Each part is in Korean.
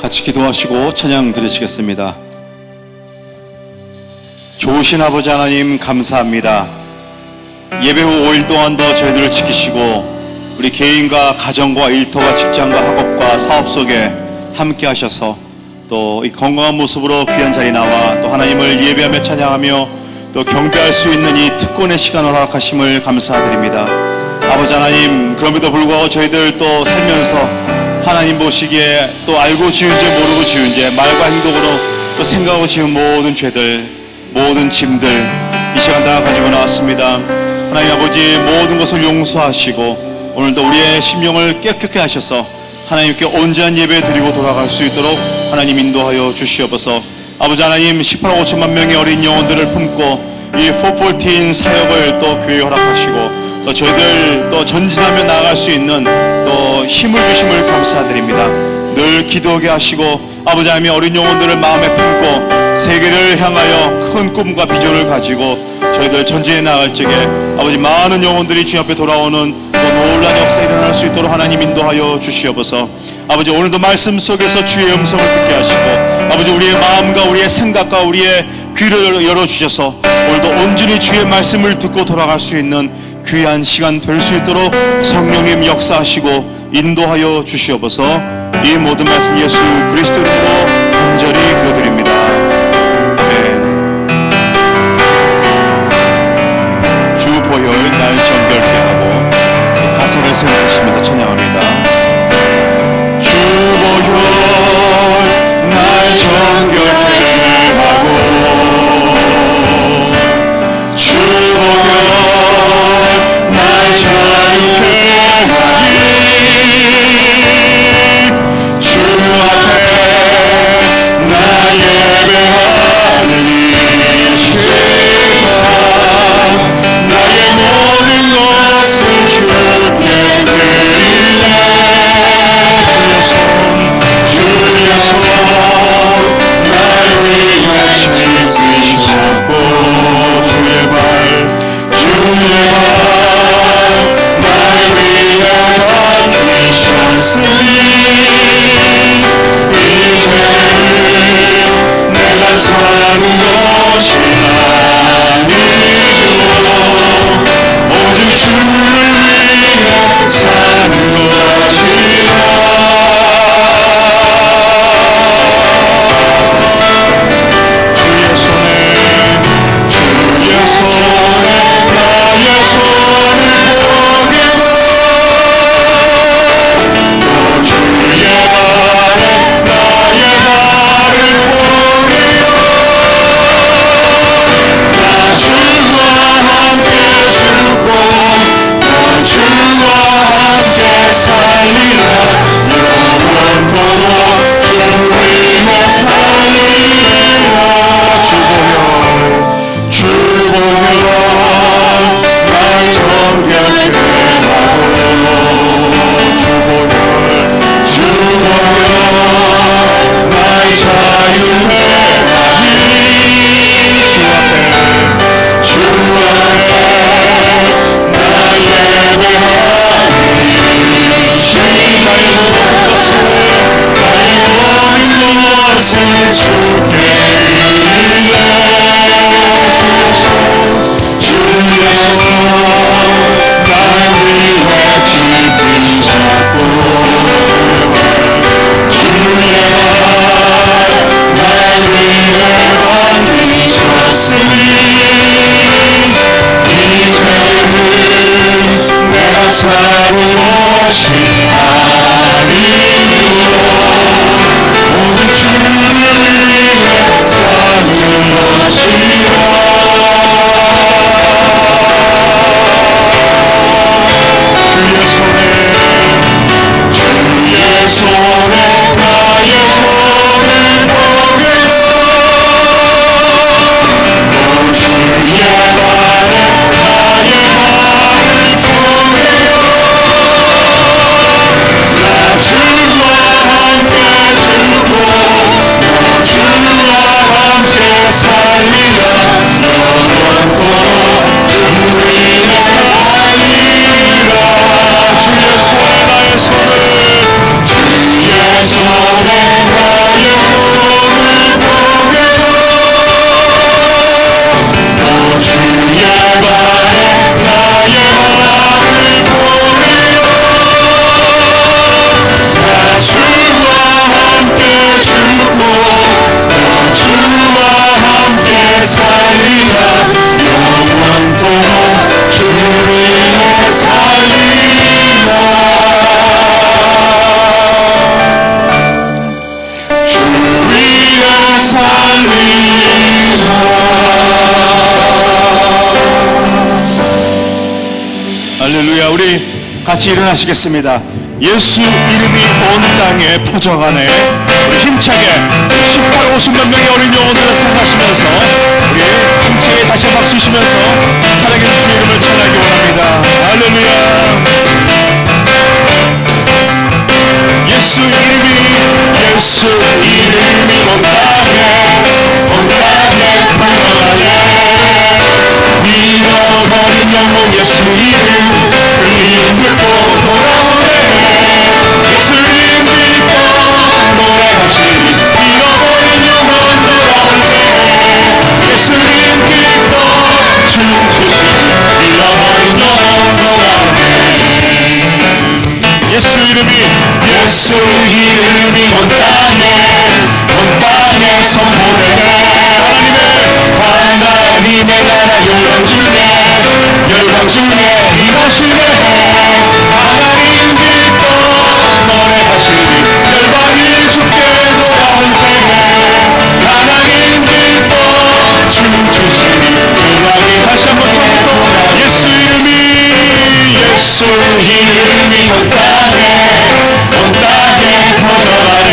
같이 기도하시고 찬양 드리시겠습니다. 좋으신 아버지 하나님 감사합니다. 예배 후 5일 동안도 저희들을 지키시고 우리 개인과 가정과 일터와 직장과 학업과 사업 속에 함께 하셔서 또 이 건강한 모습으로 귀한 자리 나와 또 하나님을 예배하며 찬양하며 또 경배할 수 있는 이 특권의 시간을 허락하심을 감사드립니다. 아버지 하나님, 그럼에도 불구하고 저희들 또 살면서 하나님 보시기에 또 알고 지은 죄 모르고 지은 죄 말과 행동으로 또 생각하고 지은 모든 죄들 모든 짐들 이 시간 다 가지고 나왔습니다. 하나님 아버지, 모든 것을 용서하시고 오늘도 우리의 심령을 깨끗게 하셔서 하나님께 온전한 예배 드리고 돌아갈 수 있도록 하나님 인도하여 주시옵소서. 아버지 하나님, 18억 5천만 명의 어린 영혼들을 품고 이 414 사역을 또 교회에 허락하시고 또 저희들 또 전진하며 나아갈 수 있는 또 힘을 주심을 감사드립니다. 늘 기도하게 하시고 아버지 하나님의 어린 영혼들을 마음에 품고 세계를 향하여 큰 꿈과 비전을 가지고 저희들 전진해 나갈 적에 아버지 많은 영혼들이 주님 앞에 돌아오는 또 놀라운 역사가 일어날 수 있도록 하나님 인도하여 주시옵소서. 아버지, 오늘도 말씀 속에서 주의 음성을 듣게 하시고 아버지, 우리의 마음과 우리의 생각과 우리의 귀를 열어주셔서 오늘도 온전히 주의 말씀을 듣고 돌아갈 수 있는 귀한 시간 될 수 있도록 성령님 역사하시고 인도하여 주시옵소서. 이 모든 말씀 예수 그리스도 이름으로 간절히 기도드립니다. 아멘. 주 보혈 날 정결케 하고 가사를 생각하시면서 찬양합니다. 주 보혈 날 정결케 하고 주 보혈 날 자유케 하니 주 앞에 나 예배하느니 제가 나의 모든 것을 주께 드리네. 주의 손 날 위해 지키셨고 주의 발 날 위해 던지셨으니 이제는 내가 사는 것이 아니요 오직 주를 위해 사는 것이라. 주의 손에 나의 손을 보내고 또 주의 발에 나의 발을 보내어 나 주와 함께 죽고 또 주와 함께 살리라. 영원토록 주 위에 살리라. 주보혈 날 정결케 하고 주보혈 날 자유케 하니 주 앞에 나 예배하니 나의 모든 것을 주께 드리네. 주의 손 날 위해 지키셨고 주의 발 날 위해 던지셨으니 이제는 내가 사는 것이 아니요 오직 주를 위해 같이 일어나시겠습니다. 예수 이름이 온 땅에 퍼져가네. 우리 힘차게 18, 50몇 명의 어린 영혼들을 생각하시면서 우리 힘차게 다시 한번 박수 치면서 살아계신 주 이름을 찬양하기 원합니다. 할렐루야. 예수 이름이 온 땅에 퍼져가네. 잃어버린 영혼 예수 이름 그 이름 듣고 돌아오네. 예수 이름 듣고 노래하시니 잃어버린 영혼 돌아올 때 예수 이름 듣고 춤추시니 잃어버린 영혼 돌아오네. 예수 이름이 온 땅에 선포되네. 하나님의 나라 열방 중에 임하시네. 하나님 듣고 노래하시니 열방이 주께 돌아올 때 하나님 듣고 춤추시니 열방이 다시 한번 처음부터 예수 이름이 온 땅에 퍼져가네.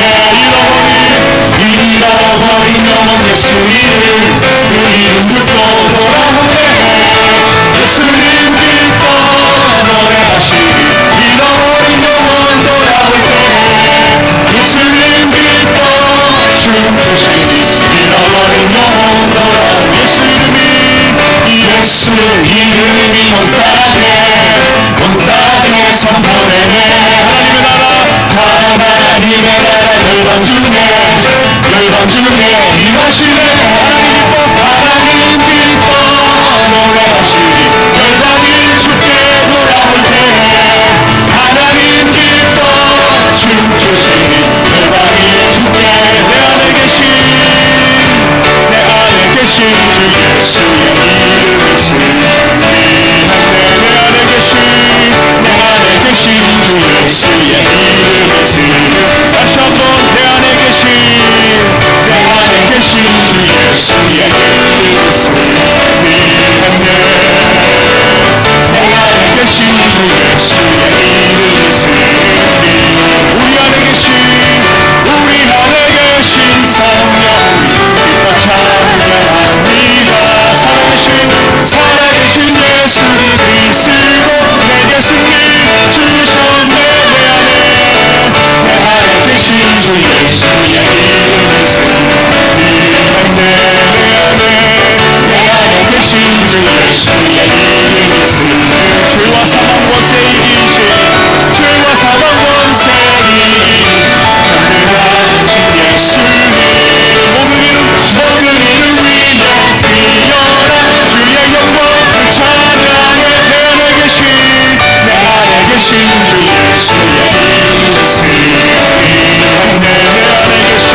잃어버린 영혼 예수 이름 그 이름 듣고 돌아오네. 예수 이름 듣고 노래하시니 잃어버린 영혼 돌아올 때 예수 이름 듣고 춤추시니 잃어버린 영혼 돌아올 때 예수 이름이 온 땅에 선포되네. 하나님의 나라 열방 중에 임하시네. 하나님 듣고 노래하시니 열방이 주께 돌아올 때 하나님 듣고 춤추시니 열방이 주께 내 안에 계신 주 예수의 이름이 승리하네. 내 안에 계신 주 예수의 이름이 승리하네. 다시 한번 내 안에 계신 주 예수의 이름이 승리하네. 내 안에 계신 주 예수의 이름이 승리하네. 우리 안에 계신 성령이 기뻐 찬양합니다. 살아계신 예수 그리스도 내게 승리 주셨네. 내 안에 계신 주 예수의 이름이 승리하네. 내 안에 계신 주 예수의 이름이 승리하네. 죄와 사망 원세 이기지 전능하신 예수님 모든 이름 위에 뛰어나 주의 영광 찬양해. 내 안에 계신 주 예수의 이름 승리하네. 내 안에 계신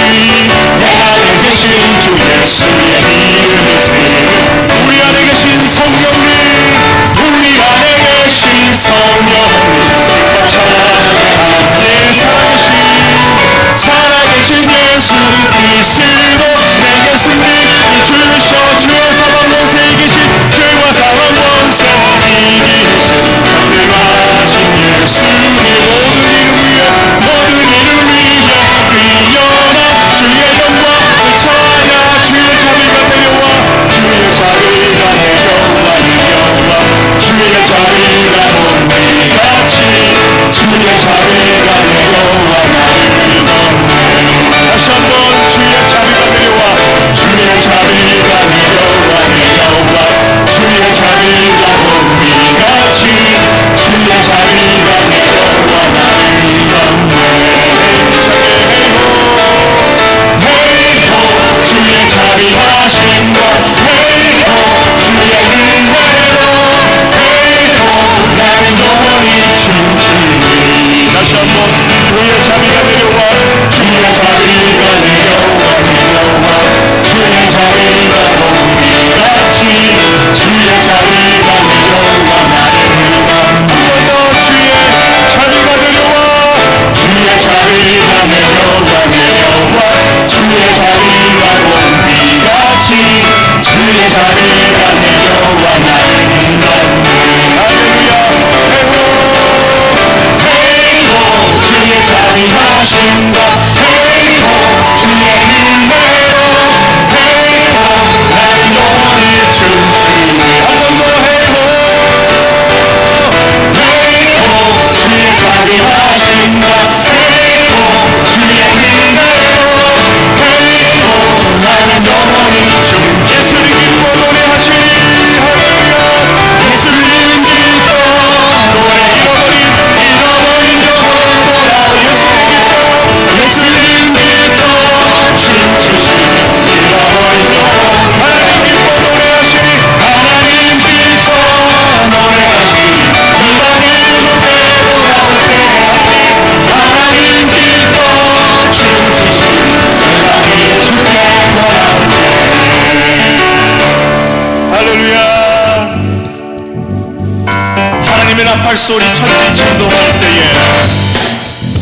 발소리 천지 진동할 때에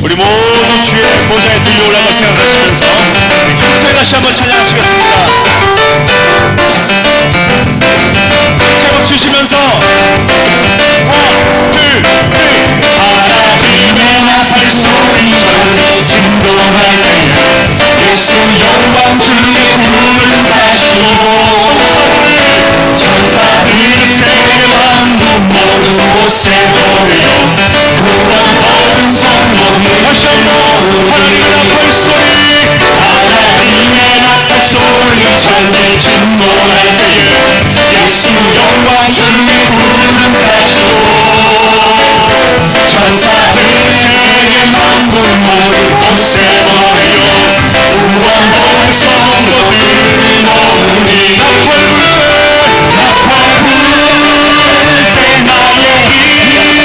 우리 모두 주의 보좌에 들려올라가 생각하시면서 힘차게 다시 한번 찬양하시겠습니다. 제목 주시면서 하나 둘 셋. 하나님의 나팔소리 천지 진동할 때에 예수 영광 주의 구름 다시고 천사들이 세계 만국 모든 곳에 모여 구원 얻은 성도들 다시 한번 하나님의 나팔소리 천지 진동할 때에 예수 영광 주의 구름 다시고 천사들이 세계 만국 모든 곳에 모여 구원 얻은 성도들을 모으니 나팔 부를 때 나의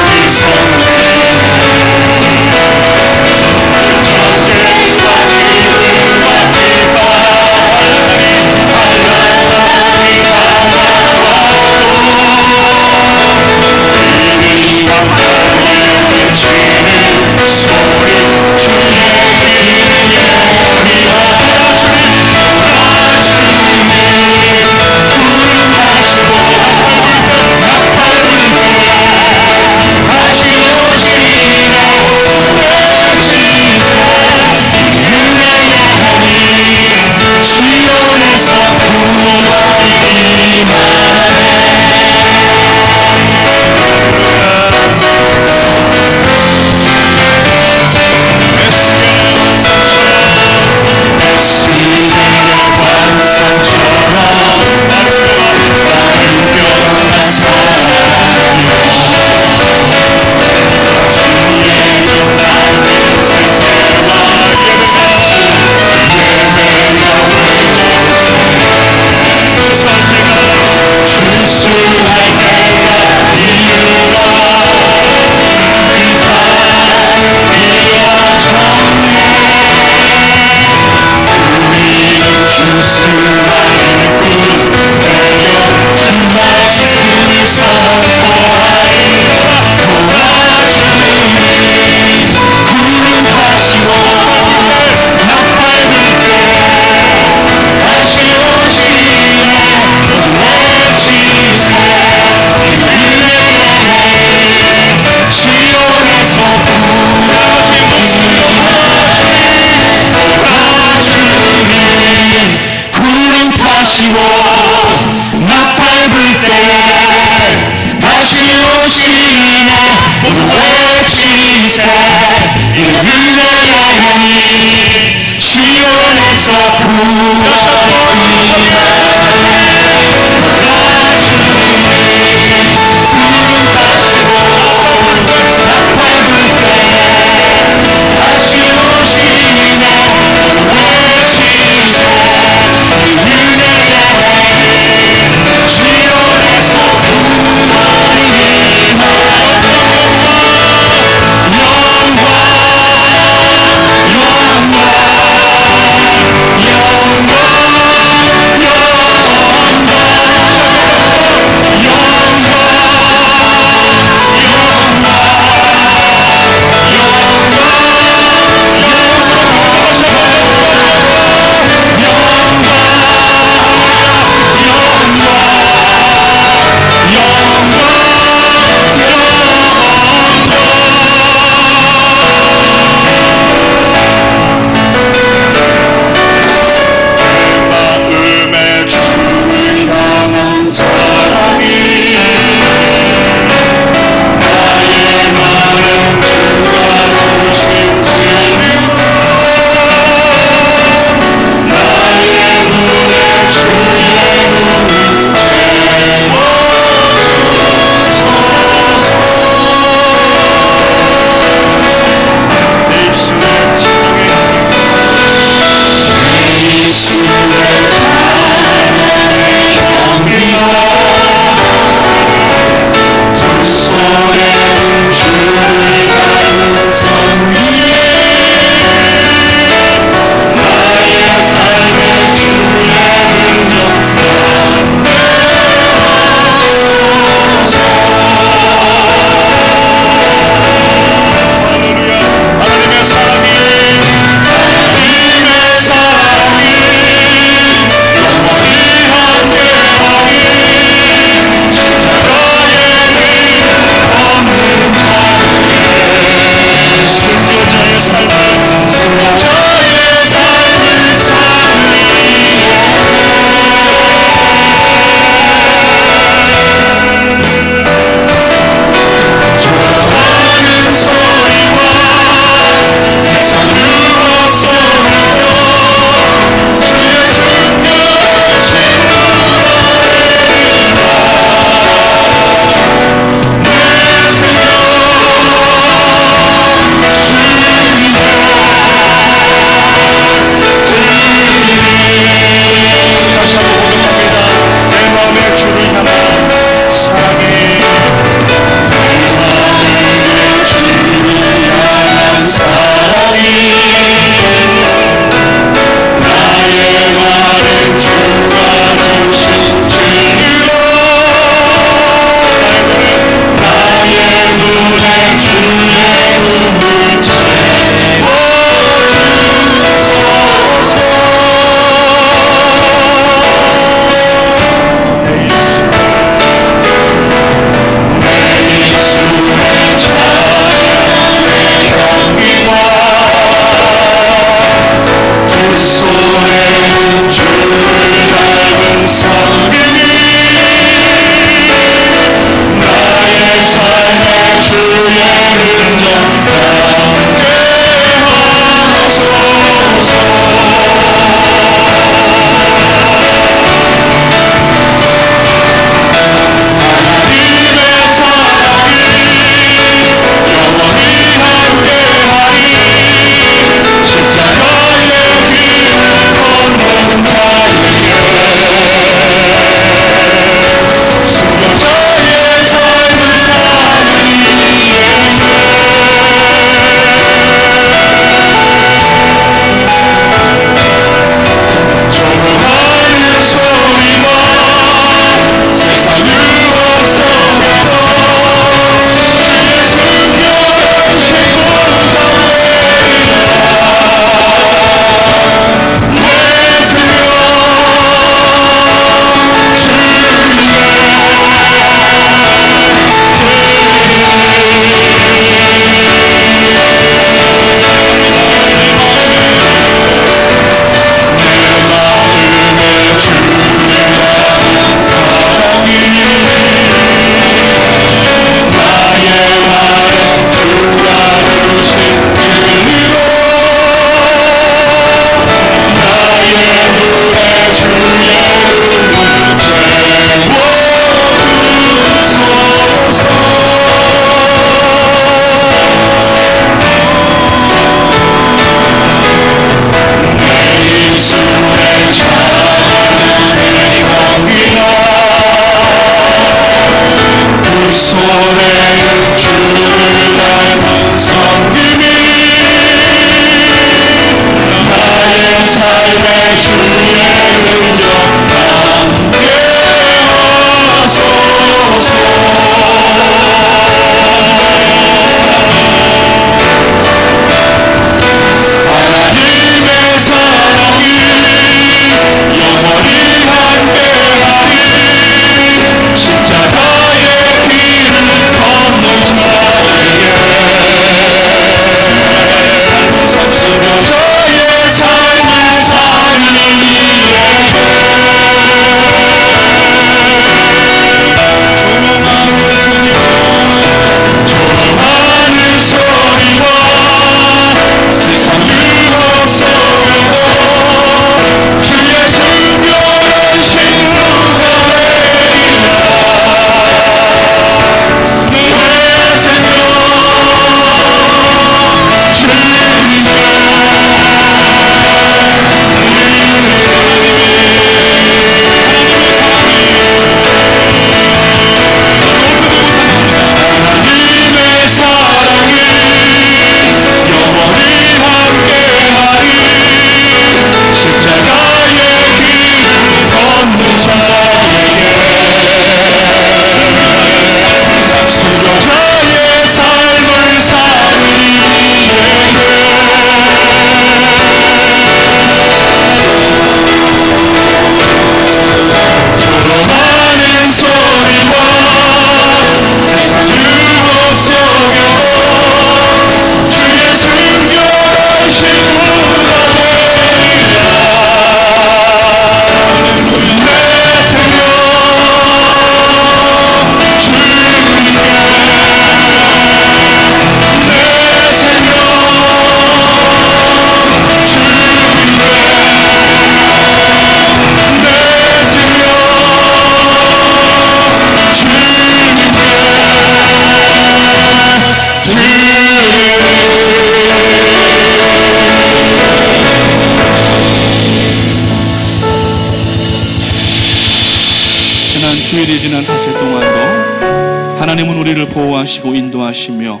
주일이 지난 닷새 동안도 하나님은 우리를 보호하시고 인도하시며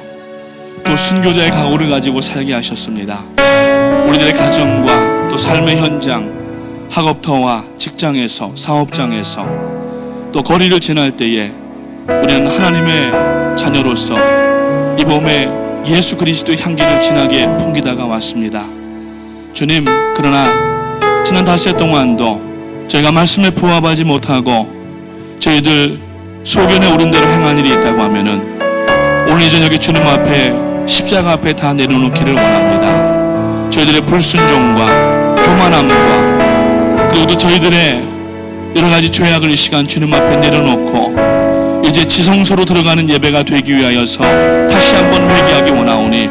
또 순교자의 각오를 가지고 살게 하셨습니다. 우리들의 가정과 또 삶의 현장, 학업터와 직장에서, 사업장에서 또 거리를 지날 때에 우리는 하나님의 자녀로서 이 봄에 예수 그리스도의 향기를 진하게 풍기다가 왔습니다. 주님, 그러나 지난 닷새 동안도 저희가 말씀에 부합하지 못하고 저희들 소견에 오른 대로 행한 일이 있다고 하면은 오늘 이 저녁에 주님 앞에 십자가 앞에 다 내려놓기를 원합니다. 저희들의 불순종과 교만함과 그리고 또 저희들의 여러 가지 죄악을 이 시간 주님 앞에 내려놓고 이제 지성소로 들어가는 예배가 되기 위하여서 다시 한번 회개하기 원하오니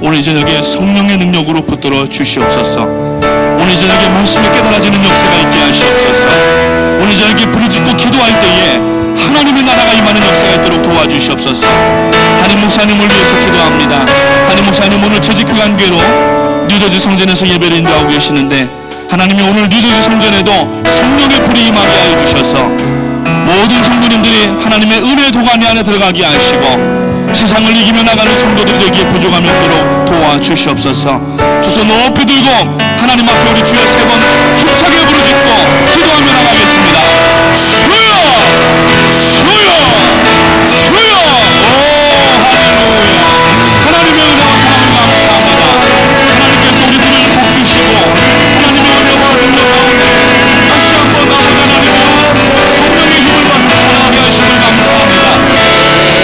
오늘 이 저녁에 성령의 능력으로 붙들어 주시옵소서. 오늘 이 저녁에 말씀이 깨달아지는 역사가 있게 하시옵소서. 오늘 이 저녁에 부르짖고 기도할 때에 하나님의 나라가 임하는 역사가 있도록 도와주시옵소서. 한임 목사님을 위해서 기도합니다. 한임 목사님 오늘 재직교관교회로 뉴저지 성전에서 예배를 인도하고 계시는데 하나님이 오늘 뉴저지 성전에도 성령의 불이 임하게 하여 주셔서 모든 성도님들이 하나님의 은혜 도가니 안에 들어가게 하시고 세상을 이기며 나가는 성도들이 되기에 부족함이 없도록 도와주시옵소서. 두 손 높이 들고 하나님 앞에 우리 주여 세 번 힘차게 부르짖고 기도하며 나가겠습니다. 주여! 주여! 주여! 오 할렐루야! 하나님의 은혜와 사랑을 감사합니다. 하나님께서 우리들을 복주시고 하나님의 은혜와 능력 가운데 다시 한번 나오는 하나님이여 성령의 힘을 받고 살아가게 하심을 감사합니다.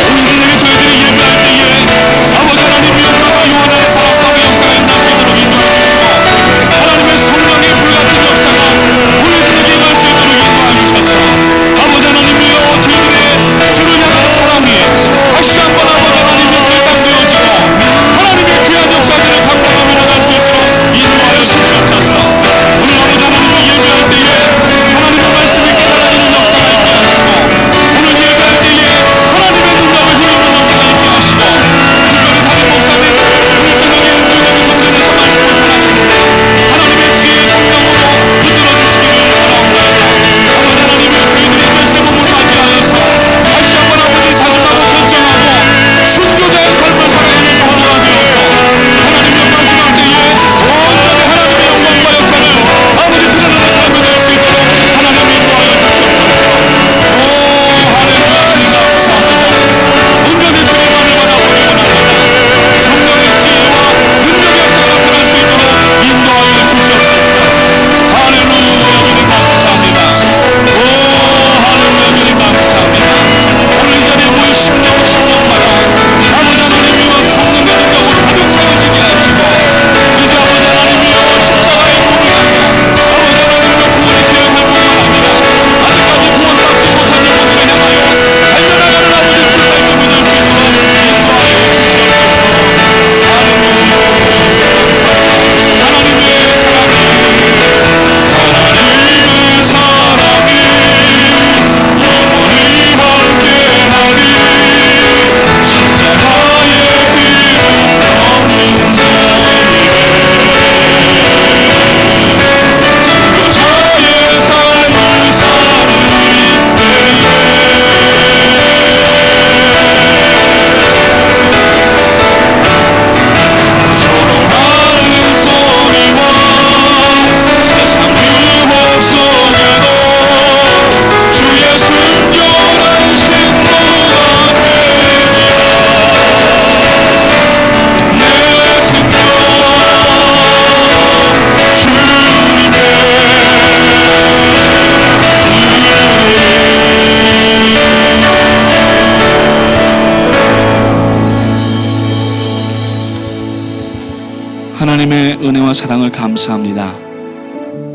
오늘 저녁에 저희들이 예배할 때에 아버지 하나님의 영광과 요한의 사랑과 역사가 임할 수 있도록 인도해주시고 하나님의 성령의 불같은 역사가 우리들에게 임할 수 있도록 인도해주셔서 아버지 하나님이여 저희들의 주를 향한 사랑이 다시 한번 아버지 하나님의 길감되어지고 하나님의 귀한 역사들을 감당하며 나갈 수 있도록 인도하여 주시옵소서. 오늘 아버지 하나님을 예배할 때에 하나님의 말씀이 깨달아지는 역사가 있게 하시고 오늘 예배할 때에 하나님의 능력을 힘입는 역사가 있게 하시고 특별히 담임 목사님 오늘 저녁에 주님의 성전에서 말씀을 전하시는데 하나님의 지혜의 성령으로 붙들어 주시기를 바라옵나이다. 아버지 하나님의 저희들의 새봄을 맞이하여서 다시 한번 아버지 사랑하고 결정하고 순교자의 삶을 살아가면서 활동하게 하소서. 하나님의 마지막 때에 온전히 하나님의 영광과 역사를 아버지 드러내는 삶을 될 수 있도록 하나님이 인도하여 주시옵소서. 오 할렐루야 감사합니다. 온전히 주님만을 바라보기 원합니다. 성령의 지혜와 능력의 역사가 나타날 수 있도록 인도하여 주시옵소서. 할렐루야 주님 감사합니다. 오 할렐루야 주님 감사합니다. 오늘 이 자리에 모인 심령마다 아버지 하나님이여 성령의 능력으로 가득 채워지게 하시고 이제 아버지 하나님이여 십자가의 몸을 향해 아버지 하나님의 구원의 기회를 활동을 합니다. 아직까지 구원받지 못한 영혼들을 향하여 달려나가는 아버지 출발 준비 될 수 있도록 인도하여 주시옵소서. 할렐루야 하나님의 사랑이 영원히 함께하리 십자가의 피를 얻는 자에게 순교자의 삶을 사는 서로 다른 소리와 세상 유혹 속에도 주의 순결한 신부가 되리라. 내 생명 하나님의 은혜와 사랑을 감사합니다.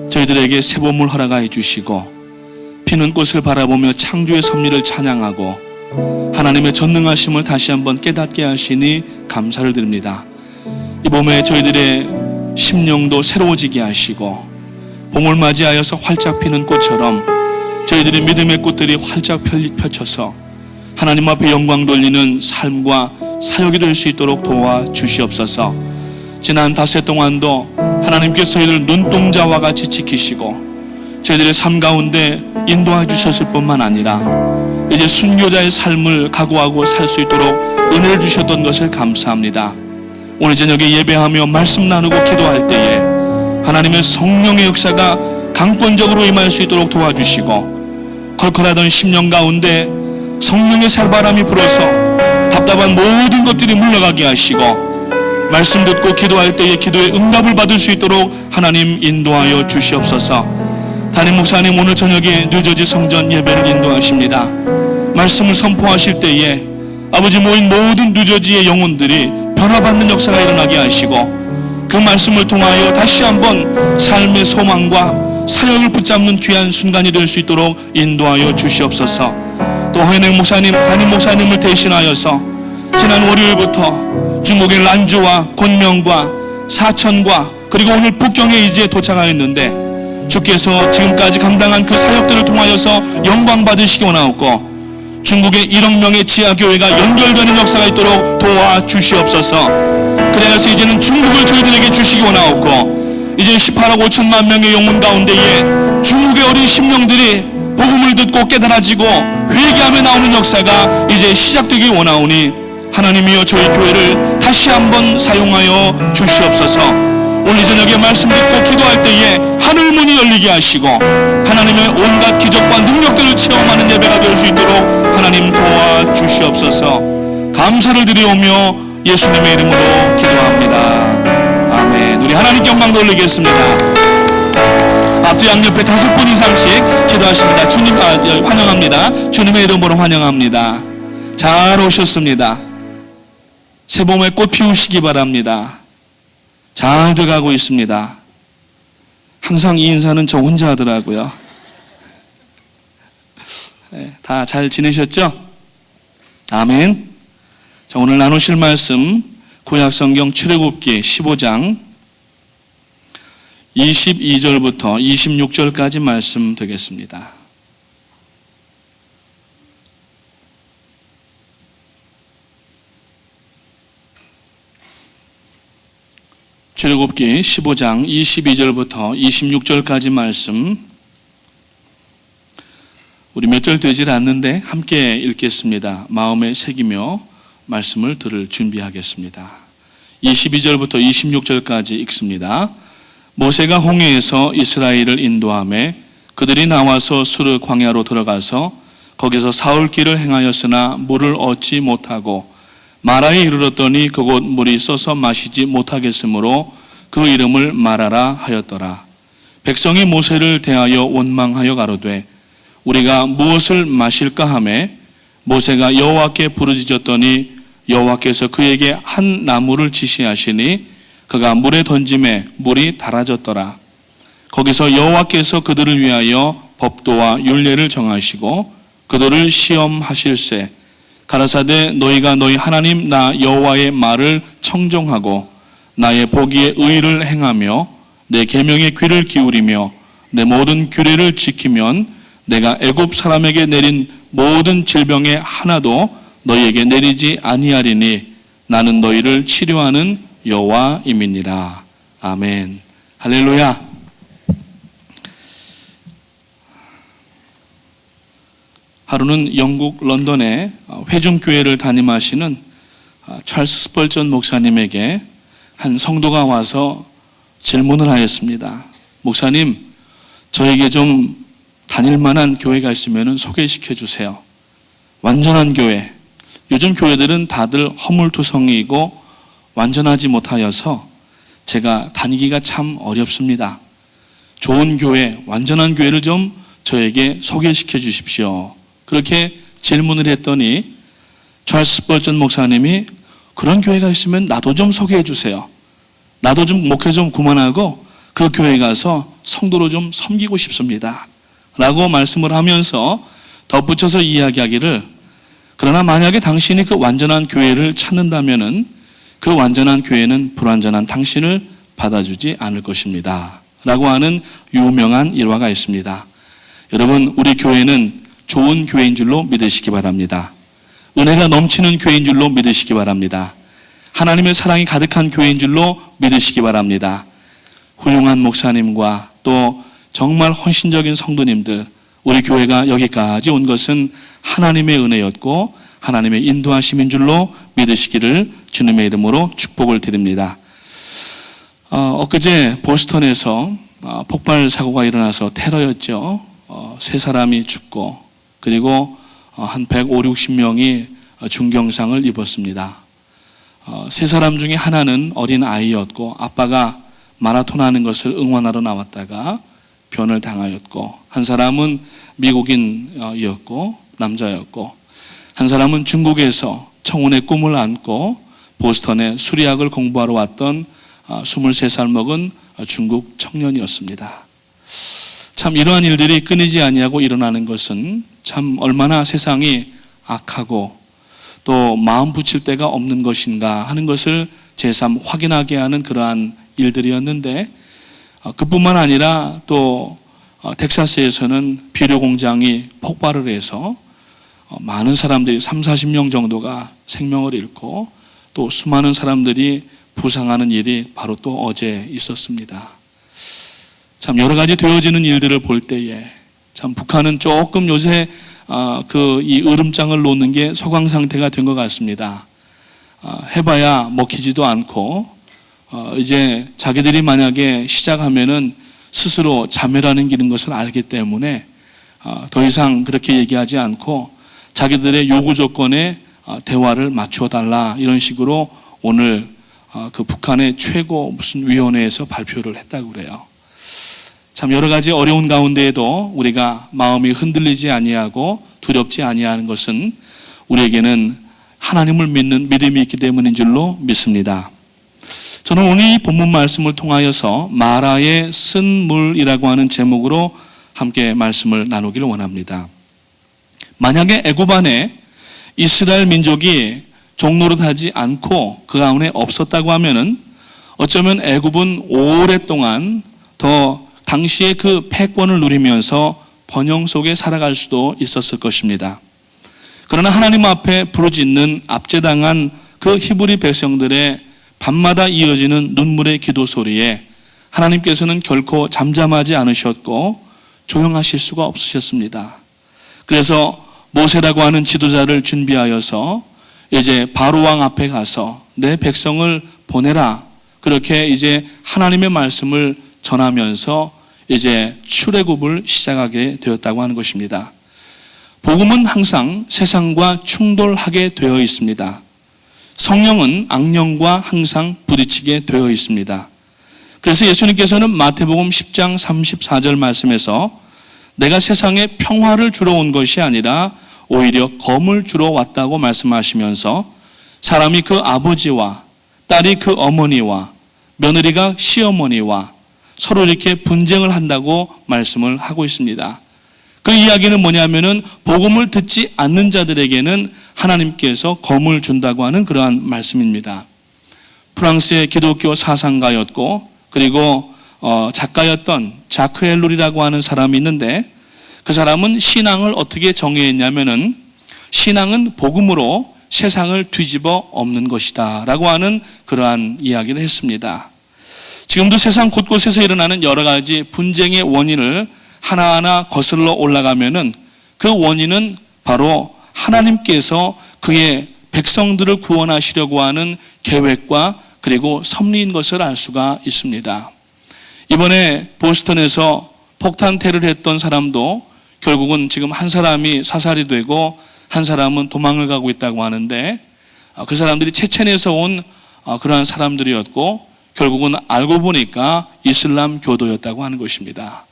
저희들에게 새 봄을 허락하여 주시고 피는 꽃을 바라보며 창조의 섭리를 찬양하고 하나님의 전능하심을 다시 한번 깨닫게 하시니 감사를 드립니다. 이 봄에 저희들의 심령도 새로워지게 하시고 봄을 맞이하여서 활짝 피는 꽃처럼 저희들의 믿음의 꽃들이 활짝 펼쳐서 하나님 앞에 영광 돌리는 삶과 사역이 될 수 있도록 도와주시옵소서. 지난 닷새 동안도 하나님께서 저희를 눈동자와 같이 지키시고 저희들의 삶 가운데 인도해 주셨을 뿐만 아니라 이제 순교자의 삶을 각오하고 살 수 있도록 은혜를 주셨던 것을 감사합니다. 오늘 저녁에 예배하며 말씀 나누고 기도할 때에 하나님의 성령의 역사가 강권적으로 임할 수 있도록 도와주시고, 컬컬하던 심령 가운데 성령의 새바람이 불어서 답답한 모든 것들이 물러가게 하시고, 말씀 듣고 기도할 때에 기도의 응답을 받을 수 있도록 하나님 인도하여 주시옵소서. 담임 목사님 오늘 저녁에 뉴저지 성전 예배를 인도하십니다. 말씀을 선포하실 때에 아버지 모인 모든 뉴저지의 영혼들이 변화받는 역사가 일어나게 하시고, 그 말씀을 통하여 다시 한번 삶의 소망과 사역을 붙잡는 귀한 순간이 될 수 있도록 인도하여 주시옵소서. 또 허연행 목사님, 담임 목사님을 대신하여서 지난 월요일부터 중국의 란주와 곤명과 사천과 그리고 오늘 북경에 이제 도착하였는데, 주께서 지금까지 감당한 그 사역들을 통하여서 영광 받으시기 원하옵고, 중국의 1억 명의 지하교회가 연결되는 역사가 있도록 도와주시옵소서. 그래서 이제는 중국을 저희들에게 주시기 원하옵고, 이제 18억 5천만 명의 영혼 가운데에 중국의 어린 심령들이 복음을 듣고 깨달아지고 회개하며 나오는 역사가 이제 시작되기 원하오니, 하나님이여 저희 교회를 다시 한번 사용하여 주시옵소서. 오늘 저녁에 말씀 듣고 기도할 때에 하늘 문이 열리게 하시고 하나님의 온갖 기적과 능력들을 체험하는 예배가 될 수 있도록 하나님 도와주시옵소서. 감사를 드리오며 예수님의 이름으로 기도합니다. 아멘. 우리 하나님께 영광 돌리겠습니다. 앞뒤 양옆에 5분 이상씩 기도하십니다. 주님 환영합니다. 주님의 이름으로 환영합니다. 잘 오셨습니다. 새봄에 꽃 피우시기 바랍니다. 잘 돼가고 있습니다. 항상 이 인사는 저 혼자 하더라고요. 네, 다 잘 지내셨죠? 아멘. 자, 오늘 나누실 말씀 구약성경 출애굽기 15장 22절부터 26절까지 말씀 되겠습니다. 출애굽기 15장 22절부터 26절까지 말씀, 우리 몇 절 되질 않는데 함께 읽겠습니다. 마음에 새기며 말씀을 들을 준비하겠습니다. 22절부터 26절까지 읽습니다. 모세가 홍해에서 이스라엘을 인도하며 그들이 나와서 수르 광야로 들어가서 거기서 사흘길을 행하였으나 물을 얻지 못하고 마라에 이르렀더니 그곳 물이 써서 마시지 못하겠으므로 그 이름을 마라라 하였더라. 백성이 모세를 대하여 원망하여 가로되 우리가 무엇을 마실까 하매 모세가 여호와께 부르짖었더니 여호와께서 그에게 한 나무를 지시하시니 그가 물에 던짐에 물이 달아졌더라. 거기서 여호와께서 그들을 위하여 법도와 율례를 정하시고 그들을 시험하실세 가라사대 너희가 너희 하나님 나 여호와의 말을 청종하고 나의 보기에 의를 행하며 내 계명에 귀를 기울이며 내 모든 규례를 지키면 내가 애굽 사람에게 내린 모든 질병에 하나도 너희에게 내리지 아니하리니 나는 너희를 치료하는 여호와임이니라. 아멘. 할렐루야. 하루는 영국 런던의 회중교회를 담임하시는 찰스 스펄전 목사님에게 한 성도가 와서 질문을 하였습니다. 목사님, 저에게 좀 다닐 만한 교회가 있으면 소개시켜 주세요. 완전한 교회. 요즘 교회들은 다들 허물투성이이고 완전하지 못하여서 제가 다니기가 참 어렵습니다. 좋은 교회, 완전한 교회를 좀 저에게 소개시켜 주십시오. 그렇게 질문을 했더니 찰스 스펄전 목사님이 그런 교회가 있으면 나도 좀 소개해 주세요. 나도 좀 목회 좀 그만하고 그 교회 가서 성도로 좀 섬기고 싶습니다. 라고 말씀을 하면서 덧붙여서 이야기하기를 그러나 만약에 당신이 그 완전한 교회를 찾는다면은 그 완전한 교회는 불완전한 당신을 받아주지 않을 것입니다. 라고 하는 유명한 일화가 있습니다. 여러분, 우리 교회는 좋은 교회인 줄로 믿으시기 바랍니다. 은혜가 넘치는 교회인 줄로 믿으시기 바랍니다. 하나님의 사랑이 가득한 교회인 줄로 믿으시기 바랍니다. 훌륭한 목사님과 또 정말 헌신적인 성도님들, 우리 교회가 여기까지 온 것은 하나님의 은혜였고 하나님의 인도하심인 줄로 믿으시기를 주님의 이름으로 축복을 드립니다. 엊그제 보스턴에서 폭발 사고가 일어나서 테러였죠. 3사람이 죽고 그리고 한 150~160명이 중경상을 입었습니다. 3사람 중에 하나는 어린 아이였고 아빠가 마라톤 하는 것을 응원하러 나왔다가 변을 당하였고, 한 사람은 미국인이었고 남자였고, 한 사람은 중국에서 청혼의 꿈을 안고 보스턴에 수리학을 공부하러 왔던 23살 먹은 중국 청년이었습니다. 참 이러한 일들이 끊이지 아니하고 일어나는 것은 참 얼마나 세상이 악하고 또 마음 붙일 데가 없는 것인가 하는 것을 제삼 확인하게 하는 그러한 일들이었는데, 그뿐만 아니라 또 텍사스에서는 비료 공장이 폭발을 해서 많은 사람들이 30~40명 정도가 생명을 잃고 또 수많은 사람들이 부상하는 일이 바로 또 어제 있었습니다. 참 여러 가지 되어지는 일들을 볼 때에 참 북한은 조금 요새 이 으름장을 놓는 게 소강 상태가 된 것 같습니다. 해봐야 먹히지도 않고 이제 자기들이 만약에 시작하면은 스스로 자멸하는 길인 것을 알기 때문에 더 이상 그렇게 얘기하지 않고 자기들의 요구 조건에 대화를 맞추어 달라 이런 식으로 오늘 그 북한의 최고 무슨 위원회에서 발표를 했다고 그래요. 참 여러 가지 어려운 가운데에도 우리가 마음이 흔들리지 아니하고 두렵지 아니하는 것은 우리에게는 하나님을 믿는 믿음이 있기 때문인 줄로 믿습니다. 저는 오늘 이 본문 말씀을 통하여서 마라의 쓴 물이라고 하는 제목으로 함께 말씀을 나누기를 원합니다. 만약에 애굽 안에 이스라엘 민족이 종노릇하지 않고 그 가운데 없었다고 하면은 어쩌면 애굽은 오랫동안 더 당시의 그 패권을 누리면서 번영 속에 살아갈 수도 있었을 것입니다. 그러나 하나님 앞에 부르짖는 압제당한 그 히브리 백성들의 밤마다 이어지는 눈물의 기도 소리에 하나님께서는 결코 잠잠하지 않으셨고 조용하실 수가 없으셨습니다. 그래서 모세라고 하는 지도자를 준비하여서 이제 바로 왕 앞에 가서 내 백성을 보내라, 그렇게 이제 하나님의 말씀을 전하면서 이제 출애굽을 시작하게 되었다고 하는 것입니다. 복음은 항상 세상과 충돌하게 되어 있습니다. 성령은 악령과 항상 부딪히게 되어 있습니다. 그래서 예수님께서는 마태복음 10장 34절 말씀에서 내가 세상에 평화를 주러 온 것이 아니라 오히려 검을 주러 왔다고 말씀하시면서 사람이 그 아버지와 딸이 그 어머니와 며느리가 시어머니와 서로 이렇게 분쟁을 한다고 말씀을 하고 있습니다. 그 이야기는 뭐냐면은 복음을 듣지 않는 자들에게는 하나님께서 검을 준다고 하는 그러한 말씀입니다. 프랑스의 기독교 사상가였고 그리고 작가였던 자크 엘룰이라고 하는 사람이 있는데, 그 사람은 신앙을 어떻게 정의했냐면은 신앙은 복음으로 세상을 뒤집어 엎는 것이다 라고 하는 그러한 이야기를 했습니다. 지금도 세상 곳곳에서 일어나는 여러 가지 분쟁의 원인을 하나하나 거슬러 올라가면은 그 원인은 바로 하나님께서 그의 백성들을 구원하시려고 하는 계획과 그리고 섭리인 것을 알 수가 있습니다. 이번에 보스턴에서 폭탄 테러를 했던 사람도 결국은 지금 한 사람이 사살이 되고 한 사람은 도망을 가고 있다고 하는데, 그 사람들이 체첸에서 온 그러한 사람들이었고 결국은 알고 보니까 이슬람 교도였다고 하는 것입니다.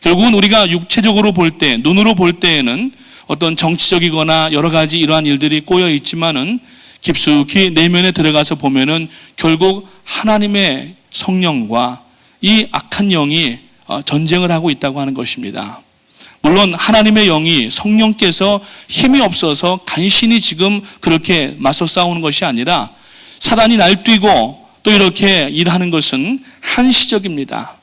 결국은 우리가 육체적으로 볼 때, 눈으로 볼 때에는 어떤 정치적이거나 여러 가지 이러한 일들이 꼬여 있지만은 깊숙이 내면에 들어가서 보면은 결국 하나님의 성령과 이 악한 영이 전쟁을 하고 있다고 하는 것입니다. 물론 하나님의 영이 성령께서 힘이 없어서 간신히 지금 그렇게 맞서 싸우는 것이 아니라 사단이 날뛰고 또 이렇게 일하는 것은 한시적입니다.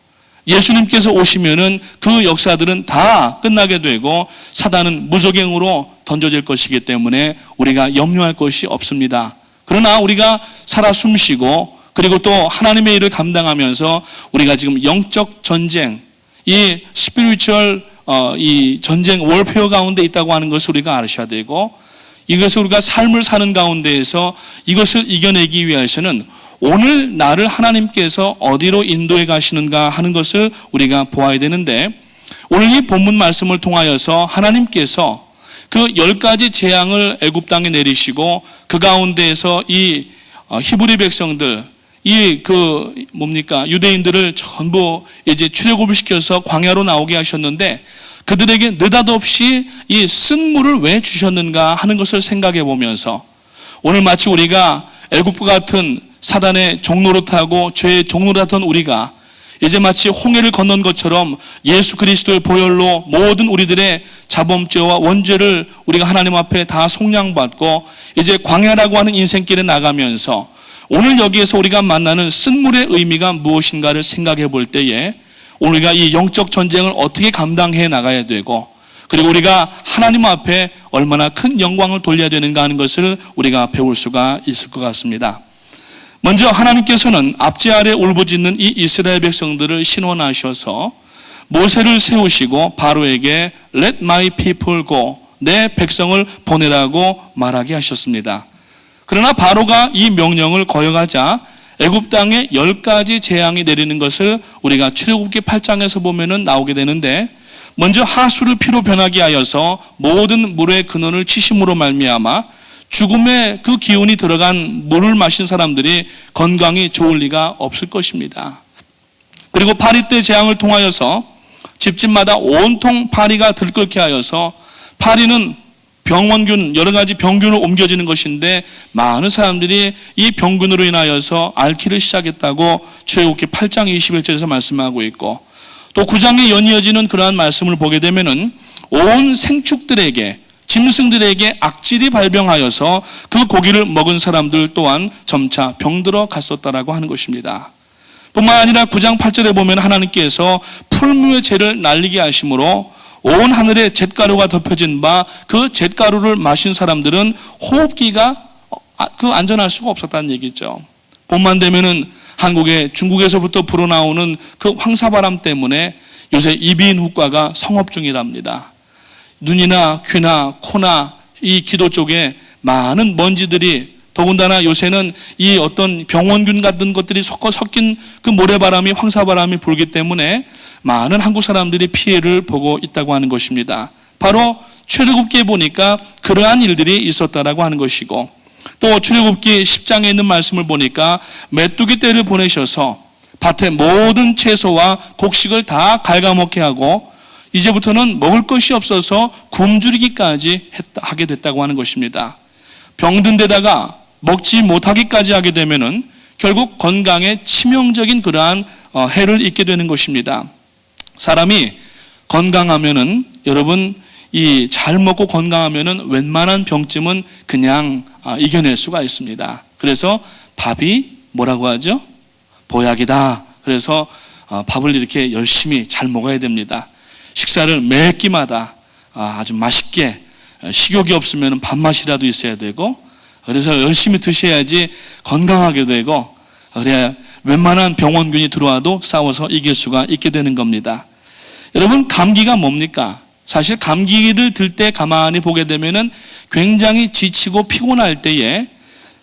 예수님께서 오시면은 그 역사들은 다 끝나게 되고 사단은 무적행으로 던져질 것이기 때문에 우리가 염려할 것이 없습니다. 그러나 우리가 살아 숨쉬고 그리고 또 하나님의 일을 감당하면서 우리가 지금 영적 전쟁, 이 스피리추얼 이 전쟁 월페어 가운데 있다고 하는 것을 우리가 아셔야 되고, 이것을 우리가 삶을 사는 가운데에서 이것을 이겨내기 위해서는 오늘 나를 하나님께서 어디로 인도해 가시는가 하는 것을 우리가 보아야 되는데, 오늘 이 본문 말씀을 통하여서 하나님께서 그 10가지 재앙을 애굽 땅에 내리시고 그 가운데에서 이 히브리 백성들, 유대인들을 전부 이제 출애굽을 시켜서 광야로 나오게 하셨는데, 그들에게 느닷없이 이 쓴물을 왜 주셨는가 하는 것을 생각해 보면서, 오늘 마치 우리가 애굽과 같은 사단의 종노릇하고 죄의 종노릇하던 우리가 이제 마치 홍해를 건넌 것처럼 예수 그리스도의 보혈로 모든 우리들의 자범죄와 원죄를 우리가 하나님 앞에 다 속량받고 이제 광야라고 하는 인생길에 나가면서 오늘 여기에서 우리가 만나는 쓴물의 의미가 무엇인가를 생각해 볼 때에 우리가 이 영적 전쟁을 어떻게 감당해 나가야 되고, 그리고 우리가 하나님 앞에 얼마나 큰 영광을 돌려야 되는가 하는 것을 우리가 배울 수가 있을 것 같습니다. 먼저 하나님께서는 앞제 아래 울부짖는 이 이스라엘 백성들을 신원하셔서 모세를 세우시고 바로에게 Let my people go, 내 백성을 보내라고 말하게 하셨습니다. 그러나 바로가 이 명령을 거역하자 애굽 땅에 10가지 재앙이 내리는 것을 우리가 출애굽기 8장에서 보면은 나오게 되는데, 먼저 하수를 피로 변하게 하여서 모든 물의 근원을 치심으로 말미암아 죽음의 그 기운이 들어간 물을 마신 사람들이 건강이 좋을 리가 없을 것입니다. 그리고 파리 때 재앙을 통하여서 집집마다 온통 파리가 들끓게 하여서, 파리는 병원균, 여러 가지 병균으로 옮겨지는 것인데 많은 사람들이 이 병균으로 인하여서 앓기를 시작했다고 출애굽기 8장 21절에서 말씀하고 있고, 또 9장에 연이어지는 그러한 말씀을 보게 되면은 온 생축들에게, 짐승들에게 악질이 발병하여서 그 고기를 먹은 사람들 또한 점차 병들어 갔었다라고 하는 것입니다. 뿐만 아니라 9장 8절에 보면 하나님께서 풀무의 재를 날리게 하심으로 온 하늘에 잿가루가 덮여진 바 그 잿가루를 마신 사람들은 호흡기가 안전할 수가 없었다는 얘기죠. 봄만 되면은 한국에 중국에서부터 불어나오는 그 황사바람 때문에 요새 이비인후과가 성업 중이랍니다. 눈이나 귀나 코나 이 기도 쪽에 많은 먼지들이, 더군다나 요새는 이 어떤 병원균 같은 것들이 섞인 그 모래바람이, 황사바람이 불기 때문에 많은 한국 사람들이 피해를 보고 있다고 하는 것입니다. 바로 출애굽기에 보니까 그러한 일들이 있었다라고 하는 것이고, 또 출애굽기 10장에 있는 말씀을 보니까 메뚜기 떼를 보내셔서 밭의 모든 채소와 곡식을 다 갉아먹게 하고 이제부터는 먹을 것이 없어서 굶주리기까지 하게 됐다고 하는 것입니다. 병든 데다가 먹지 못하기까지 하게 되면은 결국 건강에 치명적인 그러한 해를 입게 되는 것입니다. 사람이 건강하면은, 여러분, 이 잘 먹고 건강하면은 웬만한 병쯤은 그냥 이겨낼 수가 있습니다. 그래서 밥이 뭐라고 하죠? 보약이다. 그래서 밥을 이렇게 열심히 잘 먹어야 됩니다. 식사를 매 끼마다 아주 맛있게, 식욕이 없으면 밥맛이라도 있어야 되고, 그래서 열심히 드셔야지 건강하게 되고, 그래야 웬만한 병원균이 들어와도 싸워서 이길 수가 있게 되는 겁니다. 여러분, 감기가 뭡니까? 사실 감기를 들 때 가만히 보게 되면은 굉장히 지치고 피곤할 때에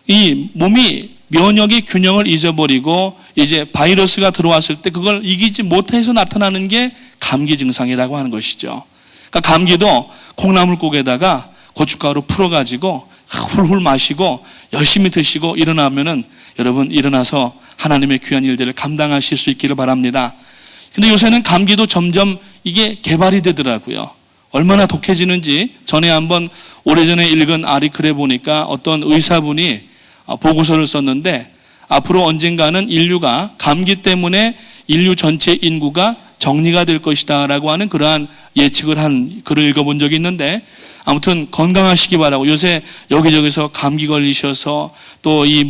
이 몸이 면역의 균형을 잊어버리고 이제 바이러스가 들어왔을 때 그걸 이기지 못해서 나타나는 게 감기 증상이라고 하는 것이죠. 그러니까 감기도 콩나물국에다가 고춧가루 풀어가지고 훌훌 마시고 열심히 드시고 일어나면은 여러분 일어나서 하나님의 귀한 일들을 감당하실 수 있기를 바랍니다. 근데 요새는 감기도 점점 이게 개발이 되더라고요. 얼마나 독해지는지 전에 한번 오래전에 읽은 아리클에 보니까 어떤 의사분이 보고서를 썼는데, 앞으로 언젠가는 인류가 감기 때문에 인류 전체 인구가 정리가 될 것이다 라고 하는 그러한 예측을 한 글을 읽어본 적이 있는데, 아무튼 건강하시기 바라고, 요새 여기저기서 감기 걸리셔서 또 이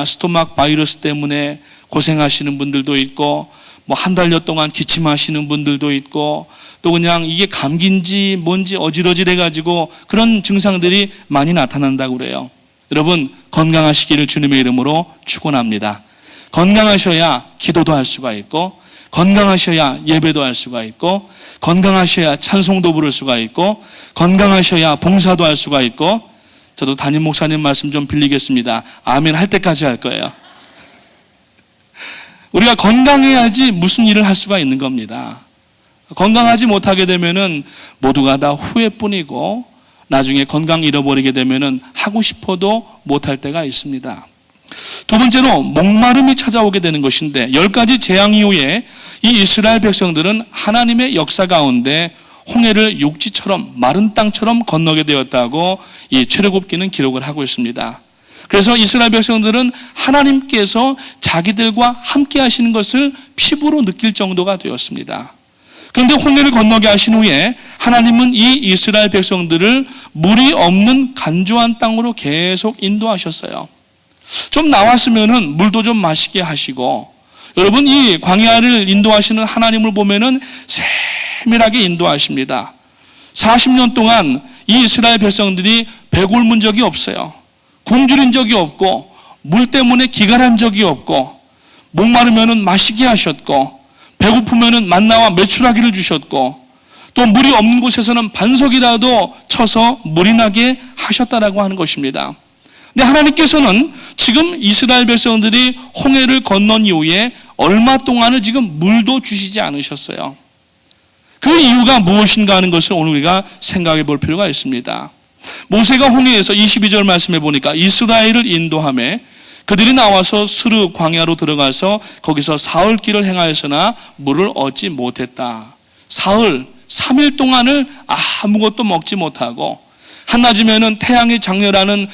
스토막 바이러스 때문에 고생하시는 분들도 있고, 뭐 한 달여 동안 기침하시는 분들도 있고, 또 그냥 이게 감기인지 뭔지 어지러지해가지고 그런 증상들이 많이 나타난다고 그래요. 여러분, 건강하시기를 주님의 이름으로 축원합니다. 건강하셔야 기도도 할 수가 있고, 건강하셔야 예배도 할 수가 있고, 건강하셔야 찬송도 부를 수가 있고, 건강하셔야 봉사도 할 수가 있고. 저도 담임 목사님 말씀 좀 빌리겠습니다. 아멘 할 때까지 할 거예요. 우리가 건강해야지 무슨 일을 할 수가 있는 겁니다. 건강하지 못하게 되면은 모두가 다 후회뿐이고, 나중에 건강 잃어버리게 되면은 하고 싶어도 못할 때가 있습니다. 두 번째로 목마름이 찾아오게 되는 것인데, 10가지 재앙 이후에 이 이스라엘 백성들은 하나님의 역사 가운데 홍해를 육지처럼 마른 땅처럼 건너게 되었다고 이 출애굽기는 기록을 하고 있습니다. 그래서 이스라엘 백성들은 하나님께서 자기들과 함께 하시는 것을 피부로 느낄 정도가 되었습니다. 그런데 홍해를 건너게 하신 후에 하나님은 이 이스라엘 백성들을 물이 없는 간조한 땅으로 계속 인도하셨어요. 좀 나왔으면은 물도 좀 마시게 하시고, 여러분 이 광야를 인도하시는 하나님을 보면은 세밀하게 인도하십니다. 40년 동안 이 이스라엘 백성들이 배 굶은 적이 없어요. 굶주린 적이 없고, 물 때문에 기갈한 적이 없고, 목마르면은 마시게 하셨고, 배고프면은 만나와 메추라기를 주셨고, 또 물이 없는 곳에서는 반석이라도 쳐서 물이 나게 하셨다라고 하는 것입니다. 근데 하나님께서는 지금 이스라엘 백성들이 홍해를 건넌 이후에 얼마 동안을 지금 물도 주시지 않으셨어요. 그 이유가 무엇인가 하는 것을 오늘 우리가 생각해 볼 필요가 있습니다. 모세가 홍해에서 22절 말씀해 보니까 이스라엘을 인도하며 그들이 나와서 스르 광야로 들어가서 거기서 사흘 길을 행하였으나 물을 얻지 못했다. 사흘, 3일 동안을 아무것도 먹지 못하고, 한낮이면은 태양이 장렬하는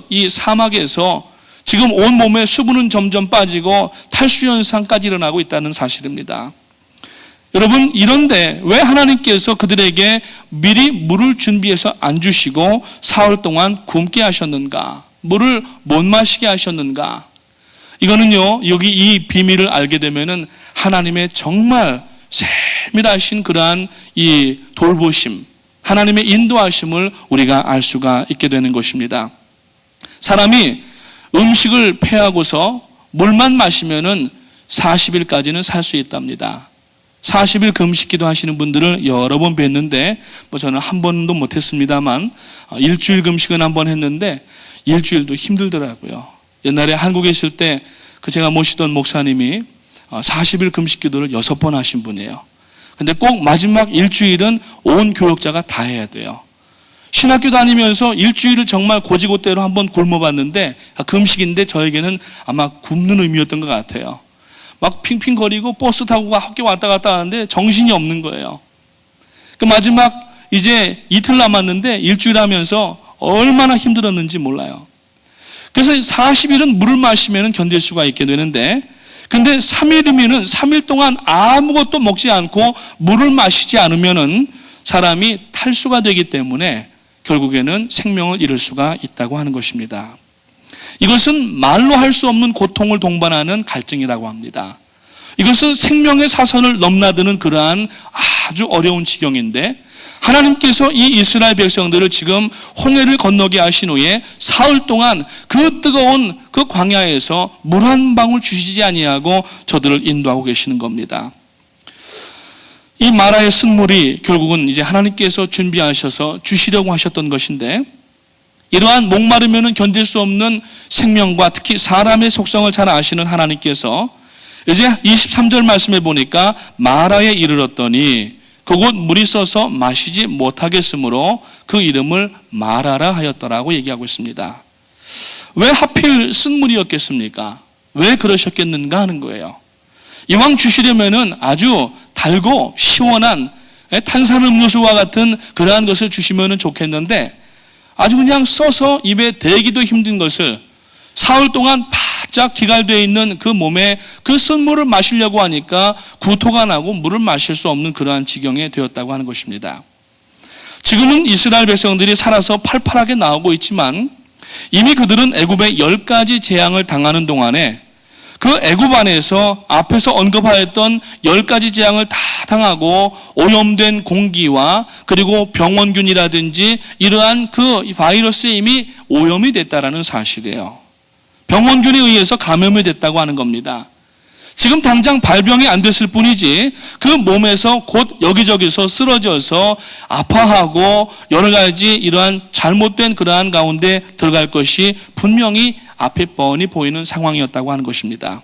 이 사막에서 지금 온 몸에 수분은 점점 빠지고 탈수 현상까지 일어나고 있다는 사실입니다. 여러분, 이런데 왜 하나님께서 그들에게 미리 물을 준비해서 안 주시고 사흘 동안 굶게 하셨는가? 물을 못 마시게 하셨는가? 이거는요, 여기 이 비밀을 알게 되면은 하나님의 정말 세밀하신 그러한 이 돌보심, 하나님의 인도하심을 우리가 알 수가 있게 되는 것입니다. 사람이 음식을 패하고서 물만 마시면은 40일까지는 살 수 있답니다. 40일 금식기도 하시는 분들을 여러 번 뵀는데, 저는 한 번도 못했습니다만, 일주일 금식은 한 번 했는데, 일주일도 힘들더라고요. 옛날에 한국에 있을 때, 제가 모시던 목사님이 40일 금식기도를 6번 하신 분이에요. 근데 꼭 마지막 일주일은 온 교역자가 다 해야 돼요. 신학교 다니면서 일주일을 정말 고지고대로 한번 굶어봤는데, 금식인데 저에게는 아마 굶는 의미였던 것 같아요. 막 핑핑거리고 버스 타고 학교 왔다 갔다 하는데 정신이 없는 거예요. 그 마지막 이제 이틀 남았는데 일주일 하면서 얼마나 힘들었는지 몰라요. 그래서 40일은 물을 마시면 견딜 수가 있게 되는데, 근데 3일이면은 3일 동안 아무것도 먹지 않고 물을 마시지 않으면은 사람이 탈수가 되기 때문에 결국에는 생명을 잃을 수가 있다고 하는 것입니다. 이것은 말로 할 수 없는 고통을 동반하는 갈증이라고 합니다. 이것은 생명의 사선을 넘나드는 그러한 아주 어려운 지경인데, 하나님께서 이 이스라엘 백성들을 지금 홍해를 건너게 하신 후에 사흘 동안 그 뜨거운 그 광야에서 물 한 방울 주시지 아니하고 저들을 인도하고 계시는 겁니다. 이 마라의 쓴물이 결국은 이제 하나님께서 준비하셔서 주시려고 하셨던 것인데, 이러한 목마르면 견딜 수 없는 생명과 특히 사람의 속성을 잘 아시는 하나님께서 이제 23절 말씀해 보니까 마라에 이르렀더니 그곳 물이 써서 마시지 못하겠으므로 그 이름을 마라라 하였더라고 얘기하고 있습니다. 왜 하필 쓴물이었겠습니까? 왜 그러셨겠는가 하는 거예요. 이왕 주시려면은 아주 달고 시원한 탄산음료수와 같은 그러한 것을 주시면 좋겠는데, 아주 그냥 써서 입에 대기도 힘든 것을 사흘 동안 바짝 기갈되어 있는 그 몸에 그 쓴물을 마시려고 하니까 구토가 나고 물을 마실 수 없는 그러한 지경에 되었다고 하는 것입니다. 지금은 이스라엘 백성들이 살아서 팔팔하게 나오고 있지만, 이미 그들은 애굽의 10가지 재앙을 당하는 동안에 그 애굽 안에서 앞에서 언급하였던 10가지 재앙을 다 당하고 오염된 공기와 그리고 병원균이라든지 이러한 그 바이러스에 이미 오염이 됐다라는 사실이에요. 병원균에 의해서 감염이 됐다고 하는 겁니다. 지금 당장 발병이 안 됐을 뿐이지 그 몸에서 곧 여기저기서 쓰러져서 아파하고 여러 가지 이러한 잘못된 그러한 가운데 들어갈 것이 분명히 앞에 뻔히 보이는 상황이었다고 하는 것입니다.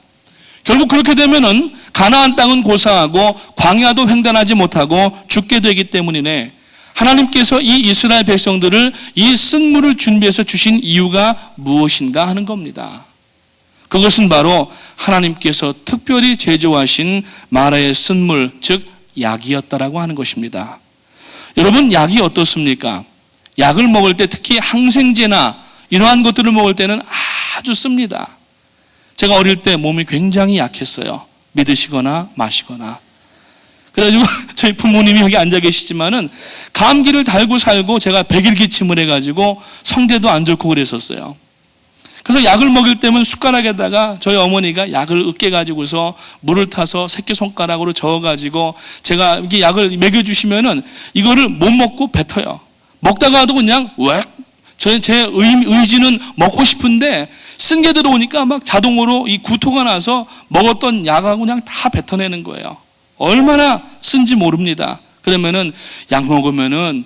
결국 그렇게 되면은 가나안 땅은 고사하고 광야도 횡단하지 못하고 죽게 되기 때문이네. 하나님께서 이 이스라엘 백성들을 이 쓴물을 준비해서 주신 이유가 무엇인가 하는 겁니다. 그것은 바로 하나님께서 특별히 제조하신 마라의 쓴물, 즉 약이었다라고 하는 것입니다. 여러분, 약이 어떻습니까? 약을 먹을 때 특히 항생제나 이러한 것들을 먹을 때는 아주 씁니다. 제가 어릴 때 몸이 굉장히 약했어요. 믿으시거나 마시거나. 그래가지고 저희 부모님이 여기 앉아 계시지만은 감기를 달고 살고 제가 100일 기침을 해가지고 성대도 안 좋고 그랬었어요. 그래서 약을 먹일 때면 숟가락에다가 저희 어머니가 약을 으깨가지고서 물을 타서 새끼손가락으로 저어가지고 제가 이렇게 약을 먹여주시면은 이거를 못 먹고 뱉어요. 먹다가도 그냥 왜? 제 의지는 먹고 싶은데 쓴 게 들어오니까 막 자동으로 이 구토가 나서 먹었던 약하고 그냥 다 뱉어내는 거예요. 얼마나 쓴지 모릅니다. 그러면은 약 먹으면은